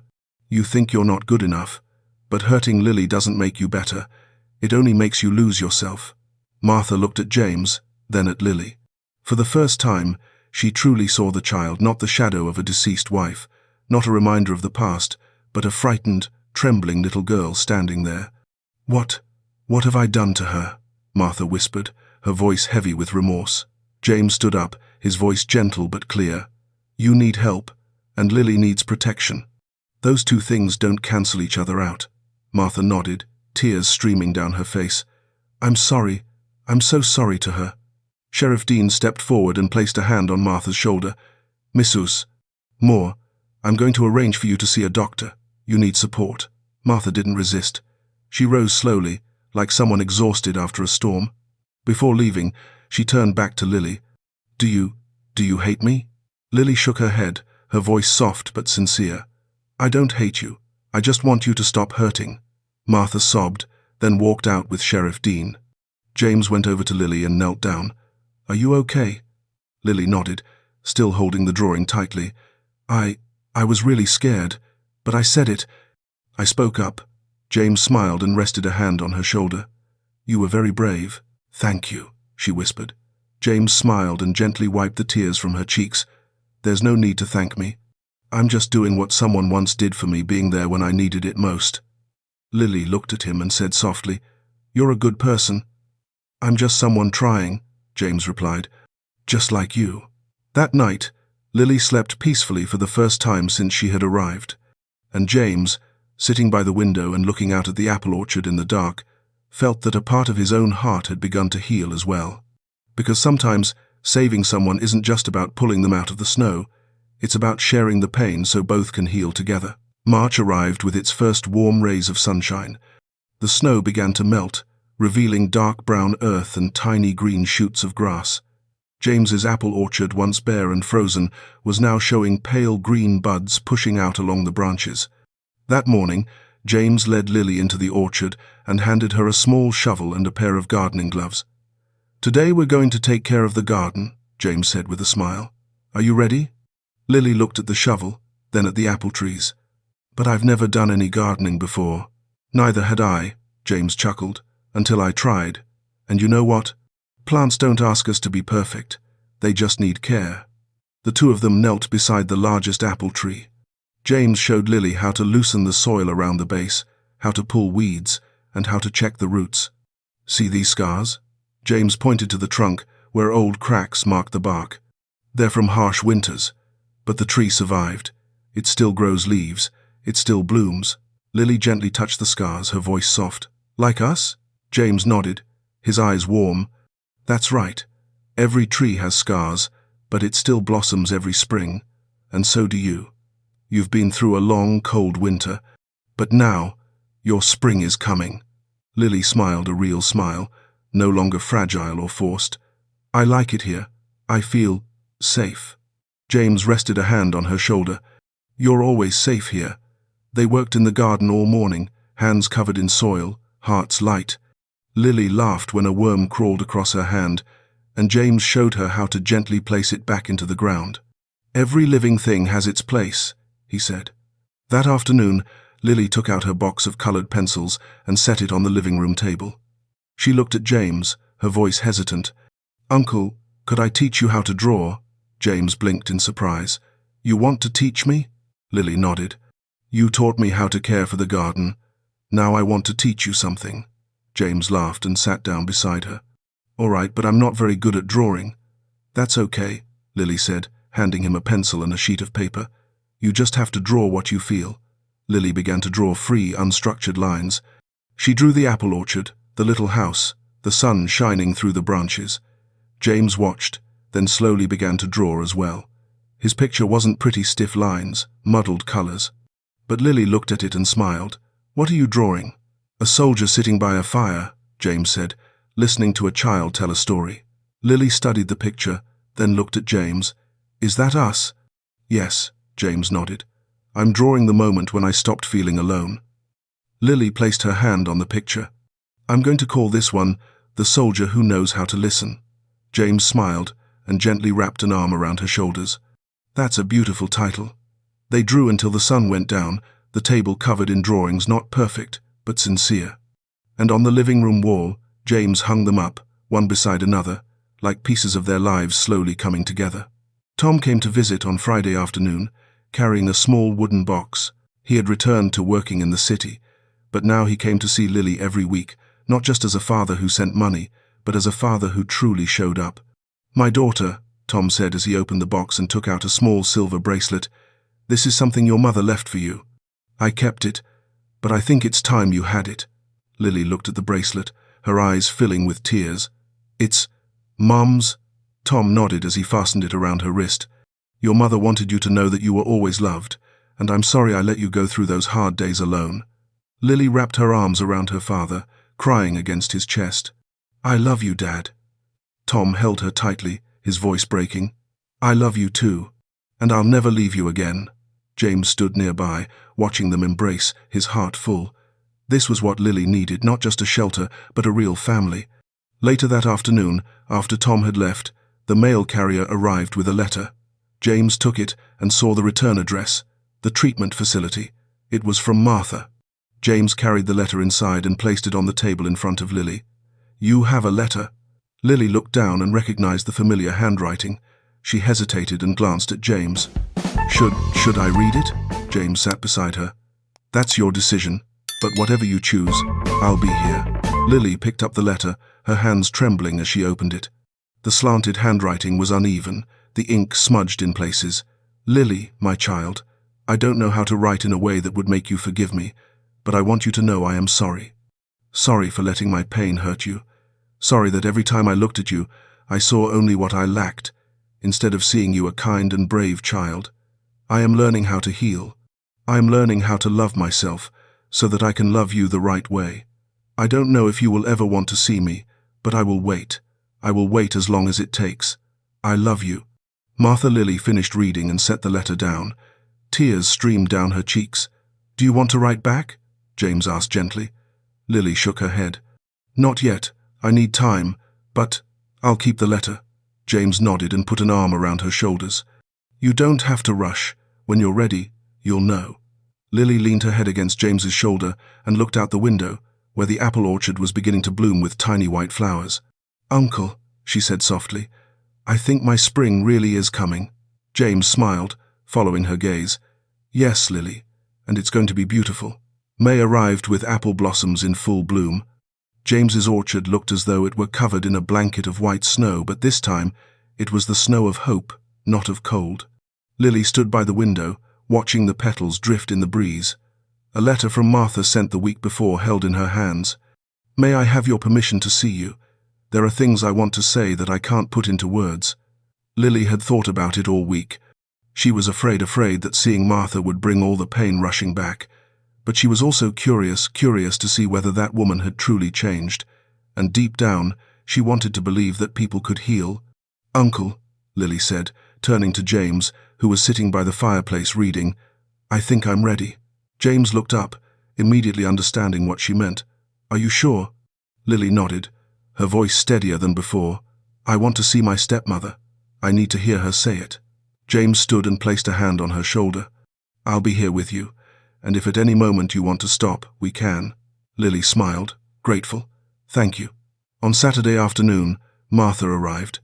"You think you're not good enough, but hurting Lily doesn't make you better. It only makes you lose yourself." Martha looked at James, then at Lily. For the first time, she truly saw the child, not the shadow of a deceased wife, not a reminder of the past, but a frightened, trembling little girl standing there. What have I done to her?" Martha whispered, her voice heavy with remorse. James stood up, his voice gentle but clear. "You need help, and Lily needs protection. Those two things don't cancel each other out." Martha nodded, tears streaming down her face. "I'm sorry. I'm so sorry to her." Sheriff Dean stepped forward and placed a hand on Martha's shoulder. "Mrs. Moore, I'm going to arrange for you to see a doctor. You need support." Martha didn't resist. She rose slowly, like someone exhausted after a storm. Before leaving, she turned back to Lily. Do you hate me?" Lily shook her head, her voice soft but sincere. "I don't hate you. I just want you to stop hurting." Martha sobbed, then walked out with Sheriff Dean. James went over to Lily and knelt down. "Are you okay?" Lily nodded, still holding the drawing tightly. I was really scared, but I said it. I spoke up." James smiled and rested a hand on her shoulder. "You were very brave." "Thank you," she whispered. James smiled and gently wiped the tears from her cheeks. "There's no need to thank me. I'm just doing what someone once did for me, being there when I needed it most." Lily looked at him and said softly, "You're a good person." "I'm just someone trying," James replied. "Just like you." That night, Lily slept peacefully for the first time since she had arrived. And James, sitting by the window and looking out at the apple orchard in the dark, felt that a part of his own heart had begun to heal as well. Because sometimes saving someone isn't just about pulling them out of the snow, it's about sharing the pain so both can heal together. March arrived with its first warm rays of sunshine. The snow began to melt, revealing dark brown earth and tiny green shoots of grass. James's apple orchard, once bare and frozen, was now showing pale green buds pushing out along the branches. That morning, James led Lily into the orchard and handed her a small shovel and a pair of gardening gloves. "Today we're going to take care of the garden," James said with a smile. "Are you ready?" Lily looked at the shovel, then at the apple trees. "But I've never done any gardening before." "Neither had I," James chuckled, "until I tried. And you know what? Plants don't ask us to be perfect. They just need care." The two of them knelt beside the largest apple tree. James showed Lily how to loosen the soil around the base, how to pull weeds, and how to check the roots. "See these scars?" James pointed to the trunk, where old cracks marked the bark. "They're from harsh winters. But the tree survived. It still grows leaves. It still blooms." Lily gently touched the scars, her voice soft. "Like us?" James nodded, his eyes warm. "That's right. Every tree has scars, but it still blossoms every spring. And so do you. You've been through a long, cold winter, but now your spring is coming." Lily smiled a real smile, no longer fragile or forced. "I like it here. I feel safe." James rested a hand on her shoulder. "You're always safe here." They worked in the garden all morning, hands covered in soil, hearts light. Lily laughed when a worm crawled across her hand, and James showed her how to gently place it back into the ground. "Every living thing has its place," he said. That afternoon, Lily took out her box of colored pencils and set it on the living room table. She looked at James, her voice hesitant. "Uncle, could I teach you how to draw?" James blinked in surprise. "You want to teach me?" Lily nodded. "You taught me how to care for the garden. Now I want to teach you something." James laughed and sat down beside her. "All right, but I'm not very good at drawing." "That's okay," Lily said, handing him a pencil and a sheet of paper. "You just have to draw what you feel." Lily began to draw free, unstructured lines. She drew the apple orchard, the little house, the sun shining through the branches. James watched, then slowly began to draw as well. His picture wasn't pretty stiff lines, muddled colors. But Lily looked at it and smiled. "What are you drawing?" "A soldier sitting by a fire," James said, listening to a child tell a story. Lily studied the picture, then looked at James. "Is that us?" "Yes," James nodded. "I'm drawing the moment when I stopped feeling alone." Lily placed her hand on the picture. "I'm going to call this one The Soldier Who Knows How to Listen." James smiled and gently wrapped an arm around her shoulders. "That's a beautiful title." They drew until the sun went down, the table covered in drawings not perfect, but sincere. And on the living room wall, James hung them up, one beside another, like pieces of their lives slowly coming together. Tom came to visit on Friday afternoon, carrying a small wooden box. He had returned to working in the city, but now he came to see Lily every week, not just as a father who sent money, but as a father who truly showed up. "My daughter," Tom said as he opened the box and took out a small silver bracelet, "this is something your mother left for you. I kept it, but I think it's time you had it." Lily looked at the bracelet, her eyes filling with tears. "It's Mom's?" Tom nodded as he fastened it around her wrist. "Your mother wanted you to know that you were always loved, and I'm sorry I let you go through those hard days alone." Lily wrapped her arms around her father, crying against his chest. "I love you, Dad." Tom held her tightly, his voice breaking. "I love you too, and I'll never leave you again." James stood nearby, watching them embrace, his heart full. This was what Lily needed, not just a shelter, but a real family. Later that afternoon, after Tom had left, the mail carrier arrived with a letter. James took it and saw the return address, the treatment facility. It was from Martha. James carried the letter inside and placed it on the table in front of Lily. "You have a letter." Lily looked down and recognized the familiar handwriting. She hesitated and glanced at James. Should I read it?" James sat beside her. "That's your decision." But whatever you choose, I'll be here. Lily picked up the letter, her hands trembling as she opened it. The slanted handwriting was uneven, the ink smudged in places. Lily, my child, I don't know how to write in a way that would make you forgive me, but I want you to know I am sorry. Sorry for letting my pain hurt you. Sorry that every time I looked at you, I saw only what I lacked, instead of seeing you a kind and brave child. I am learning how to heal. I am learning how to love myself, so that I can love you the right way. I don't know if you will ever want to see me, but I will wait. I will wait as long as it takes. I love you. Martha Lily finished reading and set the letter down. Tears streamed down her cheeks. Do you want to write back? James asked gently. Lily shook her head. Not yet. I need time, but I'll keep the letter. James nodded and put an arm around her shoulders. You don't have to rush. When you're ready, you'll know. Lily leaned her head against James's shoulder and looked out the window, where the apple orchard was beginning to bloom with tiny white flowers. Uncle, she said softly, I think my spring really is coming. James smiled, following her gaze. Yes, Lily, and it's going to be beautiful. May arrived with apple blossoms in full bloom. James's orchard looked as though it were covered in a blanket of white snow, but this time it was the snow of hope, not of cold. Lily stood by the window, watching the petals drift in the breeze. A letter from Martha sent the week before held in her hands. May I have your permission to see you? There are things I want to say that I can't put into words. Lily had thought about it all week. She was afraid that seeing Martha would bring all the pain rushing back. But she was also curious to see whether that woman had truly changed. And deep down, she wanted to believe that people could heal. Uncle, Lily said, turning to James, who was sitting by the fireplace reading, I think I'm ready. James looked up, immediately understanding what she meant. Are you sure? Lily nodded, her voice steadier than before. I want to see my stepmother. I need to hear her say it. James stood and placed a hand on her shoulder. I'll be here with you, and if at any moment you want to stop, we can. Lily smiled, grateful. Thank you. On Saturday afternoon, Martha arrived.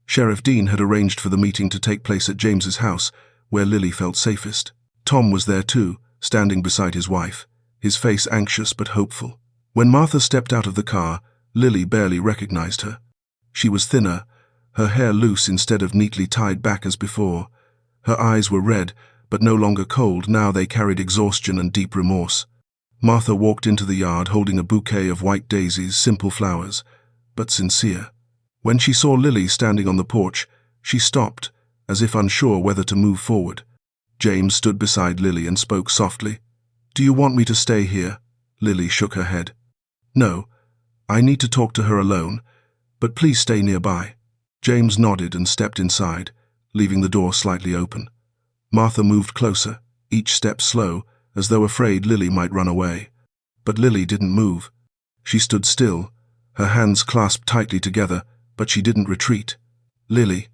Sheriff Dean had arranged for the meeting to take place at James's house, where Lily felt safest. Tom was there too, standing beside his wife, his face anxious but hopeful. When Martha stepped out of the car, Lily barely recognized her. She was thinner, her hair loose instead of neatly tied back as before. Her eyes were red, but no longer cold. Now they carried exhaustion and deep remorse. Martha walked into the yard holding a bouquet of white daisies, simple flowers, but sincere. When she saw Lily standing on the porch, she stopped, as if unsure whether to move forward. James stood beside Lily and spoke softly. Do you want me to stay here? Lily shook her head. No, I need to talk to her alone, but please stay nearby. James nodded and stepped inside, leaving the door slightly open. Martha moved closer, each step slow, as though afraid Lily might run away. But Lily didn't move. She stood still, her hands clasped tightly together, but she didn't retreat. Lily.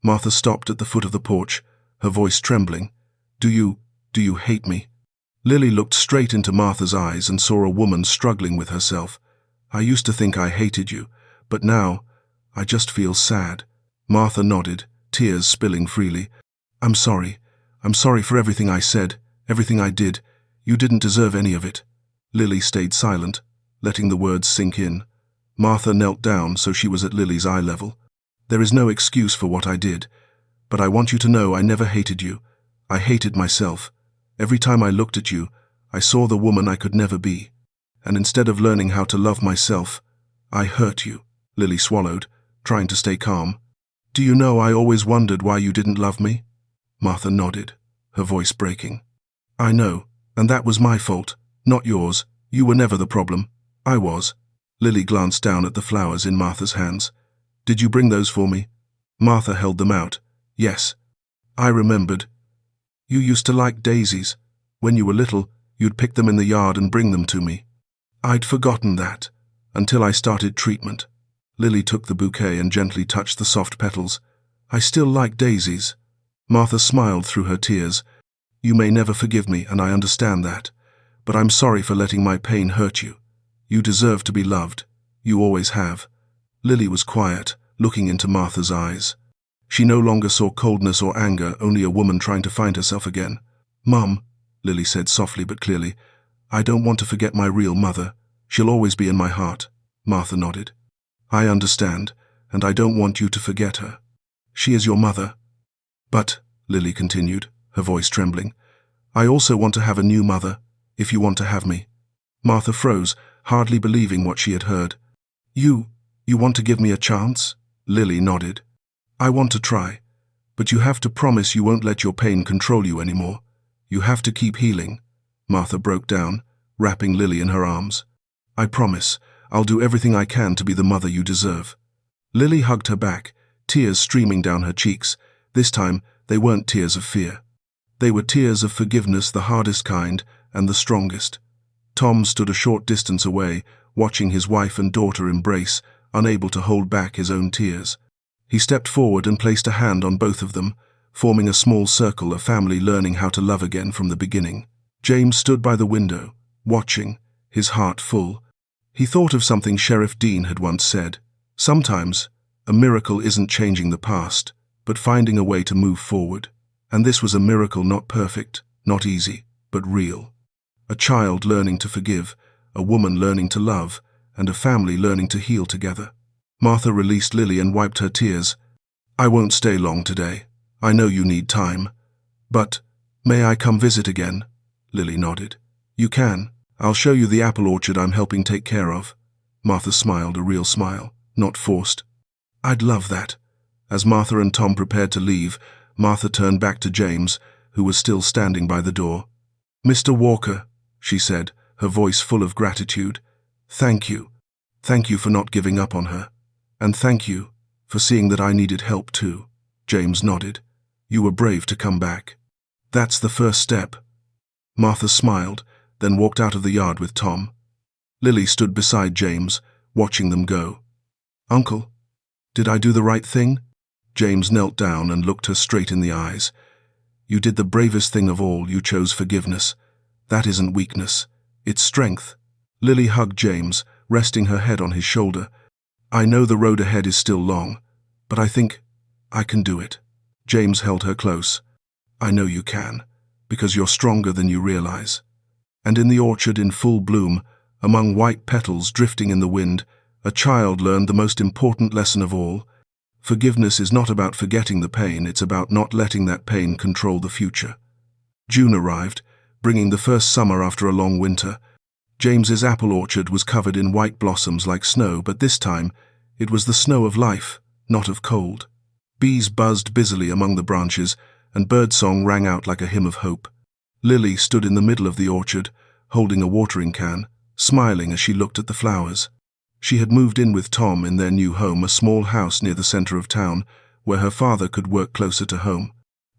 Martha stopped at the foot of the porch, her voice trembling. Do you hate me? Lily looked straight into Martha's eyes and saw a woman struggling with herself. I used to think I hated you, but now I just feel sad. Martha nodded, tears spilling freely. I'm sorry. I'm sorry for everything I said, everything I did. You didn't deserve any of it. Lily stayed silent, letting the words sink in. Martha knelt down so she was at Lily's eye level. There is no excuse for what I did, but I want you to know I never hated you. I hated myself. Every time I looked at you, I saw the woman I could never be. And instead of learning how to love myself, I hurt you. Lily swallowed, trying to stay calm. Do you know I always wondered why you didn't love me? Martha nodded, her voice breaking. I know, and that was my fault, not yours. You were never the problem. I was. Lily glanced down at the flowers in Martha's hands. Did you bring those for me? Martha held them out. Yes. I remembered. You used to like daisies. When you were little, you'd pick them in the yard and bring them to me. I'd forgotten that, until I started treatment. Lily took the bouquet and gently touched the soft petals. I still like daisies. Martha smiled through her tears. You may never forgive me, and I understand that. But I'm sorry for letting my pain hurt you. You deserve to be loved. You always have. Lily was quiet, looking into Martha's eyes. She no longer saw coldness or anger, only a woman trying to find herself again. Mum, Lily said softly but clearly, I don't want to forget my real mother. She'll always be in my heart. Martha nodded. I understand, and I don't want you to forget her. She is your mother. But, Lily continued, her voice trembling, I also want to have a new mother, if you want to have me. Martha froze, hardly believing what she had heard. You want to give me a chance? Lily nodded. I want to try, but you have to promise you won't let your pain control you anymore. You have to keep healing. Martha broke down, wrapping Lily in her arms. I promise, I'll do everything I can to be the mother you deserve. Lily hugged her back, tears streaming down her cheeks. This time, they weren't tears of fear. They were tears of forgiveness, the hardest kind and the strongest. Tom stood a short distance away, watching his wife and daughter embrace, unable to hold back his own tears. He stepped forward and placed a hand on both of them, forming a small circle, a family learning how to love again from the beginning. James stood by the window, watching, his heart full. He thought of something Sheriff Dean had once said. Sometimes, a miracle isn't changing the past, but finding a way to move forward. And this was a miracle, not perfect, not easy, but real. A child learning to forgive, a woman learning to love, and a family learning to heal together. Martha released Lily and wiped her tears. I won't stay long today. I know you need time. But, may I come visit again? Lily nodded. You can. I'll show you the apple orchard I'm helping take care of. Martha smiled, a real smile, not forced. I'd love that. As Martha and Tom prepared to leave, Martha turned back to James, who was still standing by the door. Mr. Walker, she said, her voice full of gratitude. Thank you. Thank you for not giving up on her. And thank you for seeing that I needed help too. James nodded. You were brave to come back. That's the first step. Martha smiled, then walked out of the yard with Tom. Lily stood beside James, watching them go. Uncle, did I do the right thing? James knelt down and looked her straight in the eyes. You did the bravest thing of all. You chose forgiveness. That isn't weakness. It's strength. Lily hugged James, resting her head on his shoulder. I know the road ahead is still long, but I think I can do it. James held her close. I know you can, because you're stronger than you realize. And in the orchard in full bloom, among white petals drifting in the wind, a child learned the most important lesson of all. Forgiveness is not about forgetting the pain, it's about not letting that pain control the future. June arrived, bringing the first summer after a long winter. James's apple orchard was covered in white blossoms like snow, but this time it was the snow of life, not of cold. Bees buzzed busily among the branches, and birdsong rang out like a hymn of hope. Lily stood in the middle of the orchard, holding a watering can, smiling as she looked at the flowers. She had moved in with Tom in their new home, a small house near the center of town, where her father could work closer to home.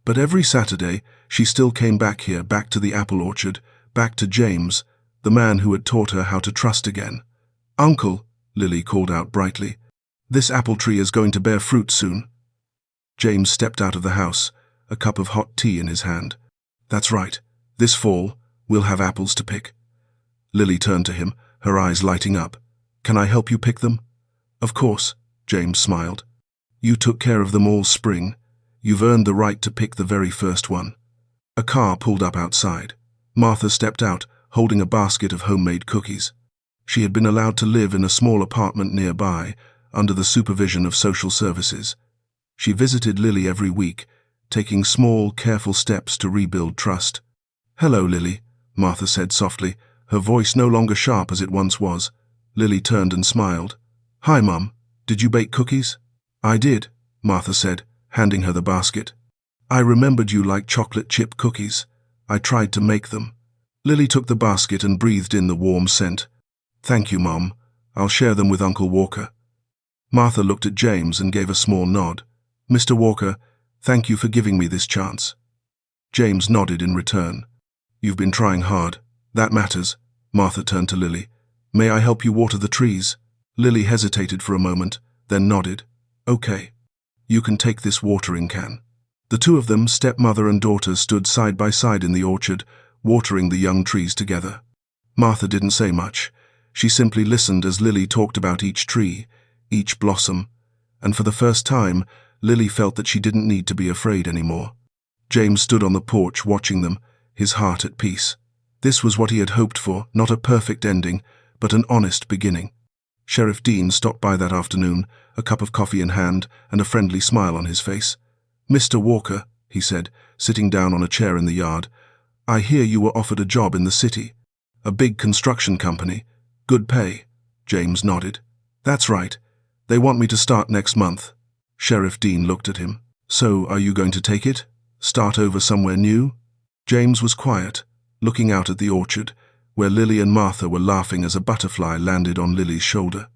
But every Saturday, she still came back here, back to the apple orchard, back to James, the man who had taught her how to trust again. Uncle, Lily called out brightly, this apple tree is going to bear fruit soon. James stepped out of the house, a cup of hot tea in his hand. That's right. This fall, we'll have apples to pick. Lily turned to him, her eyes lighting up. Can I help you pick them? Of course, James smiled. You took care of them all spring. You've earned the right to pick the very first one. A car pulled up outside. Martha stepped out, holding a basket of homemade cookies. She had been allowed to live in a small apartment nearby, under the supervision of social services. She visited Lily every week, taking small, careful steps to rebuild trust. Hello, Lily, Martha said softly, her voice no longer sharp as it once was. Lily turned and smiled. Hi, Mum. Did you bake cookies? I did, Martha said, handing her the basket. I remembered you liked chocolate chip cookies. I tried to make them. Lily took the basket and breathed in the warm scent. Thank you, Mom. I'll share them with Uncle Walker. Martha looked at James and gave a small nod. Mr. Walker, thank you for giving me this chance. James nodded in return. You've been trying hard. That matters. Martha turned to Lily. May I help you water the trees? Lily hesitated for a moment, then nodded. Okay. You can take this watering can. The two of them, stepmother and daughter, stood side by side in the orchard, watering the young trees together. Martha didn't say much. She simply listened as Lily talked about each tree, each blossom, and for the first time, Lily felt that she didn't need to be afraid anymore. James stood on the porch watching them, his heart at peace. This was what he had hoped for, not a perfect ending, but an honest beginning. Sheriff Dean stopped by that afternoon, a cup of coffee in hand and a friendly smile on his face. "Mr. Walker," he said, sitting down on a chair in the yard, "I hear you were offered a job in the city. A big construction company. Good pay." James nodded. "That's right. They want me to start next month." Sheriff Dean looked at him. "So, are you going to take it? Start over somewhere new?" James was quiet, looking out at the orchard, where Lily and Martha were laughing as a butterfly landed on Lily's shoulder.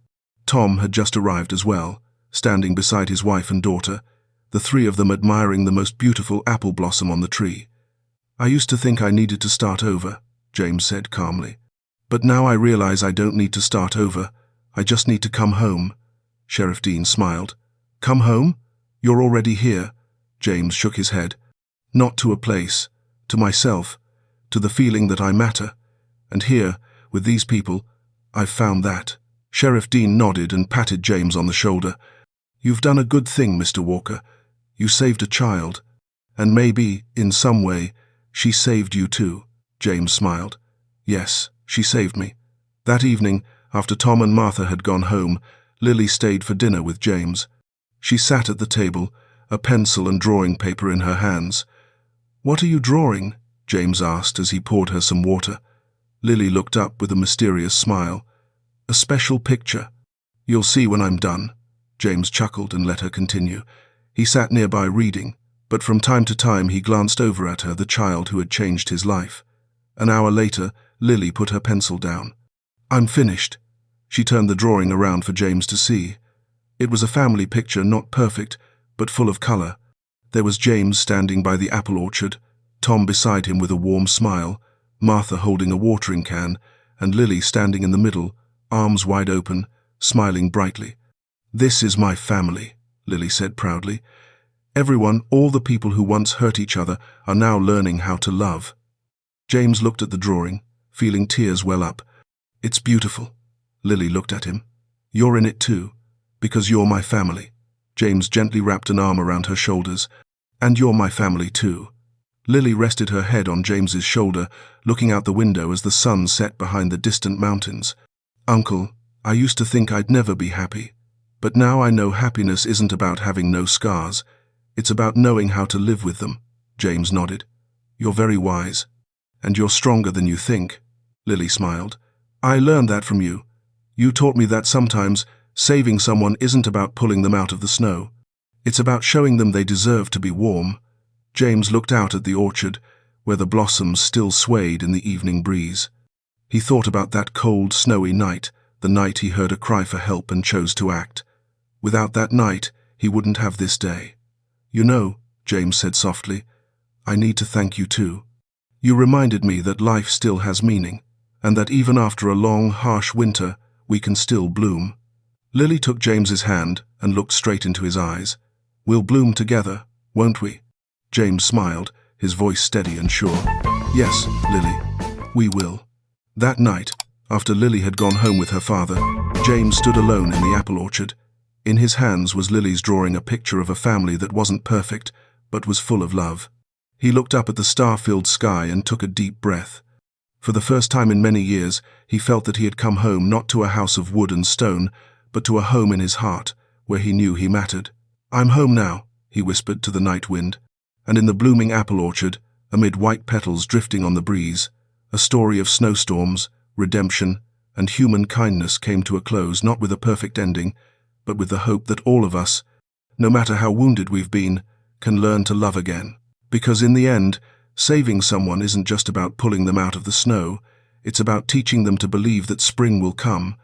Tom had just arrived as well, standing beside his wife and daughter, the three of them admiring the most beautiful apple blossom on the tree. "I used to think I needed to start over," James said calmly. "But now I realize I don't need to start over. I just need to come home." Sheriff Dean smiled. "Come home? You're already here." James shook his head. "Not to a place, to myself, to the feeling that I matter. And here, with these people, I've found that." Sheriff Dean nodded and patted James on the shoulder. "You've done a good thing, Mr. Walker. You saved a child. And maybe, in some way, she saved you too." James smiled. "Yes, she saved me." That evening, after Tom and Martha had gone home, Lily stayed for dinner with James. She sat at the table, a pencil and drawing paper in her hands. "What are you drawing?" James asked as he poured her some water. Lily looked up with a mysterious smile. "A special picture. You'll see when I'm done." James chuckled and let her continue. He sat nearby reading, but from time to time he glanced over at her, the child who had changed his life. An hour later, Lily put her pencil down. "I'm finished." She turned the drawing around for James to see. It was a family picture, not perfect, but full of color. There was James standing by the apple orchard, Tom beside him with a warm smile, Martha holding a watering can, and Lily standing in the middle, arms wide open, smiling brightly. "This is my family," Lily said proudly. "Everyone, all the people who once hurt each other, are now learning how to love." James looked at the drawing, feeling tears well up. "It's beautiful." Lily looked at him. "You're in it too, because you're my family." James gently wrapped an arm around her shoulders. "And you're my family too." Lily rested her head on James's shoulder, looking out the window as the sun set behind the distant mountains. "Uncle, I used to think I'd never be happy. But now I know happiness isn't about having no scars. It's about knowing how to live with them." James nodded. "You're very wise. And you're stronger than you think." Lily smiled. "I learned that from you. You taught me that sometimes saving someone isn't about pulling them out of the snow. It's about showing them they deserve to be warm." James looked out at the orchard, where the blossoms still swayed in the evening breeze. He thought about that cold, snowy night, the night he heard a cry for help and chose to act. Without that night, he wouldn't have this day. "You know," James said softly, "I need to thank you too. You reminded me that life still has meaning, and that even after a long, harsh winter, we can still bloom." Lily took James's hand and looked straight into his eyes. "We'll bloom together, won't we?" James smiled, his voice steady and sure. "Yes, Lily, we will." That night, after Lily had gone home with her father, James stood alone in the apple orchard. In his hands was Lily's drawing, a picture of a family that wasn't perfect, but was full of love. He looked up at the star-filled sky and took a deep breath. For the first time in many years, he felt that he had come home, not to a house of wood and stone, but to a home in his heart, where he knew he mattered. "I'm home now," he whispered to the night wind. And in the blooming apple orchard, amid white petals drifting on the breeze, a story of snowstorms, redemption, and human kindness came to a close, not with a perfect ending, but with the hope that all of us, no matter how wounded we've been, can learn to love again. Because in the end, saving someone isn't just about pulling them out of the snow, it's about teaching them to believe that spring will come,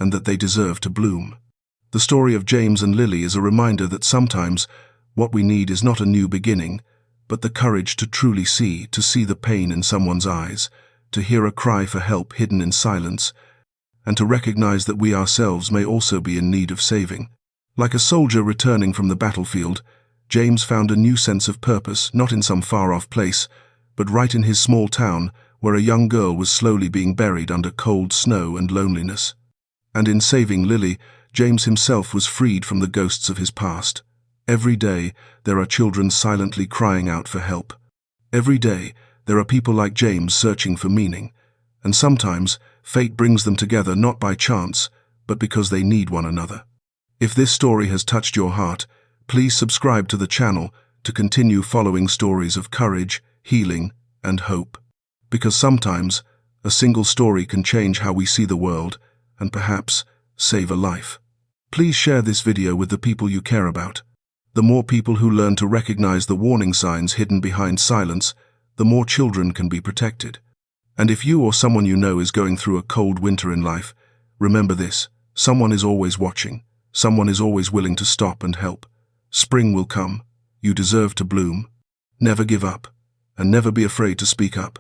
and that they deserve to bloom. The story of James and Lily is a reminder that sometimes what we need is not a new beginning, but the courage to truly see, to see the pain in someone's eyes, to hear a cry for help hidden in silence, and to recognize that we ourselves may also be in need of saving. Like a soldier returning from the battlefield, James found a new sense of purpose, not in some far-off place, but right in his small town, where a young girl was slowly being buried under cold snow and loneliness. And in saving Lily, James himself was freed from the ghosts of his past. Every day, there are children silently crying out for help. Every day, There are people like James searching for meaning, and sometimes fate brings them together not by chance, but because they need one another. If this story has touched your heart, please subscribe to the channel to continue following stories of courage, healing, and hope. Because sometimes, a single story can change how we see the world, and perhaps save a life. Please share this video with the people you care about. The more people who learn to recognize the warning signs hidden behind silence, the more children can be protected. And if you or someone you know is going through a cold winter in life, remember this: someone is always watching. Someone is always willing to stop and help. Spring will come. You deserve to bloom. Never give up, and never be afraid to speak up.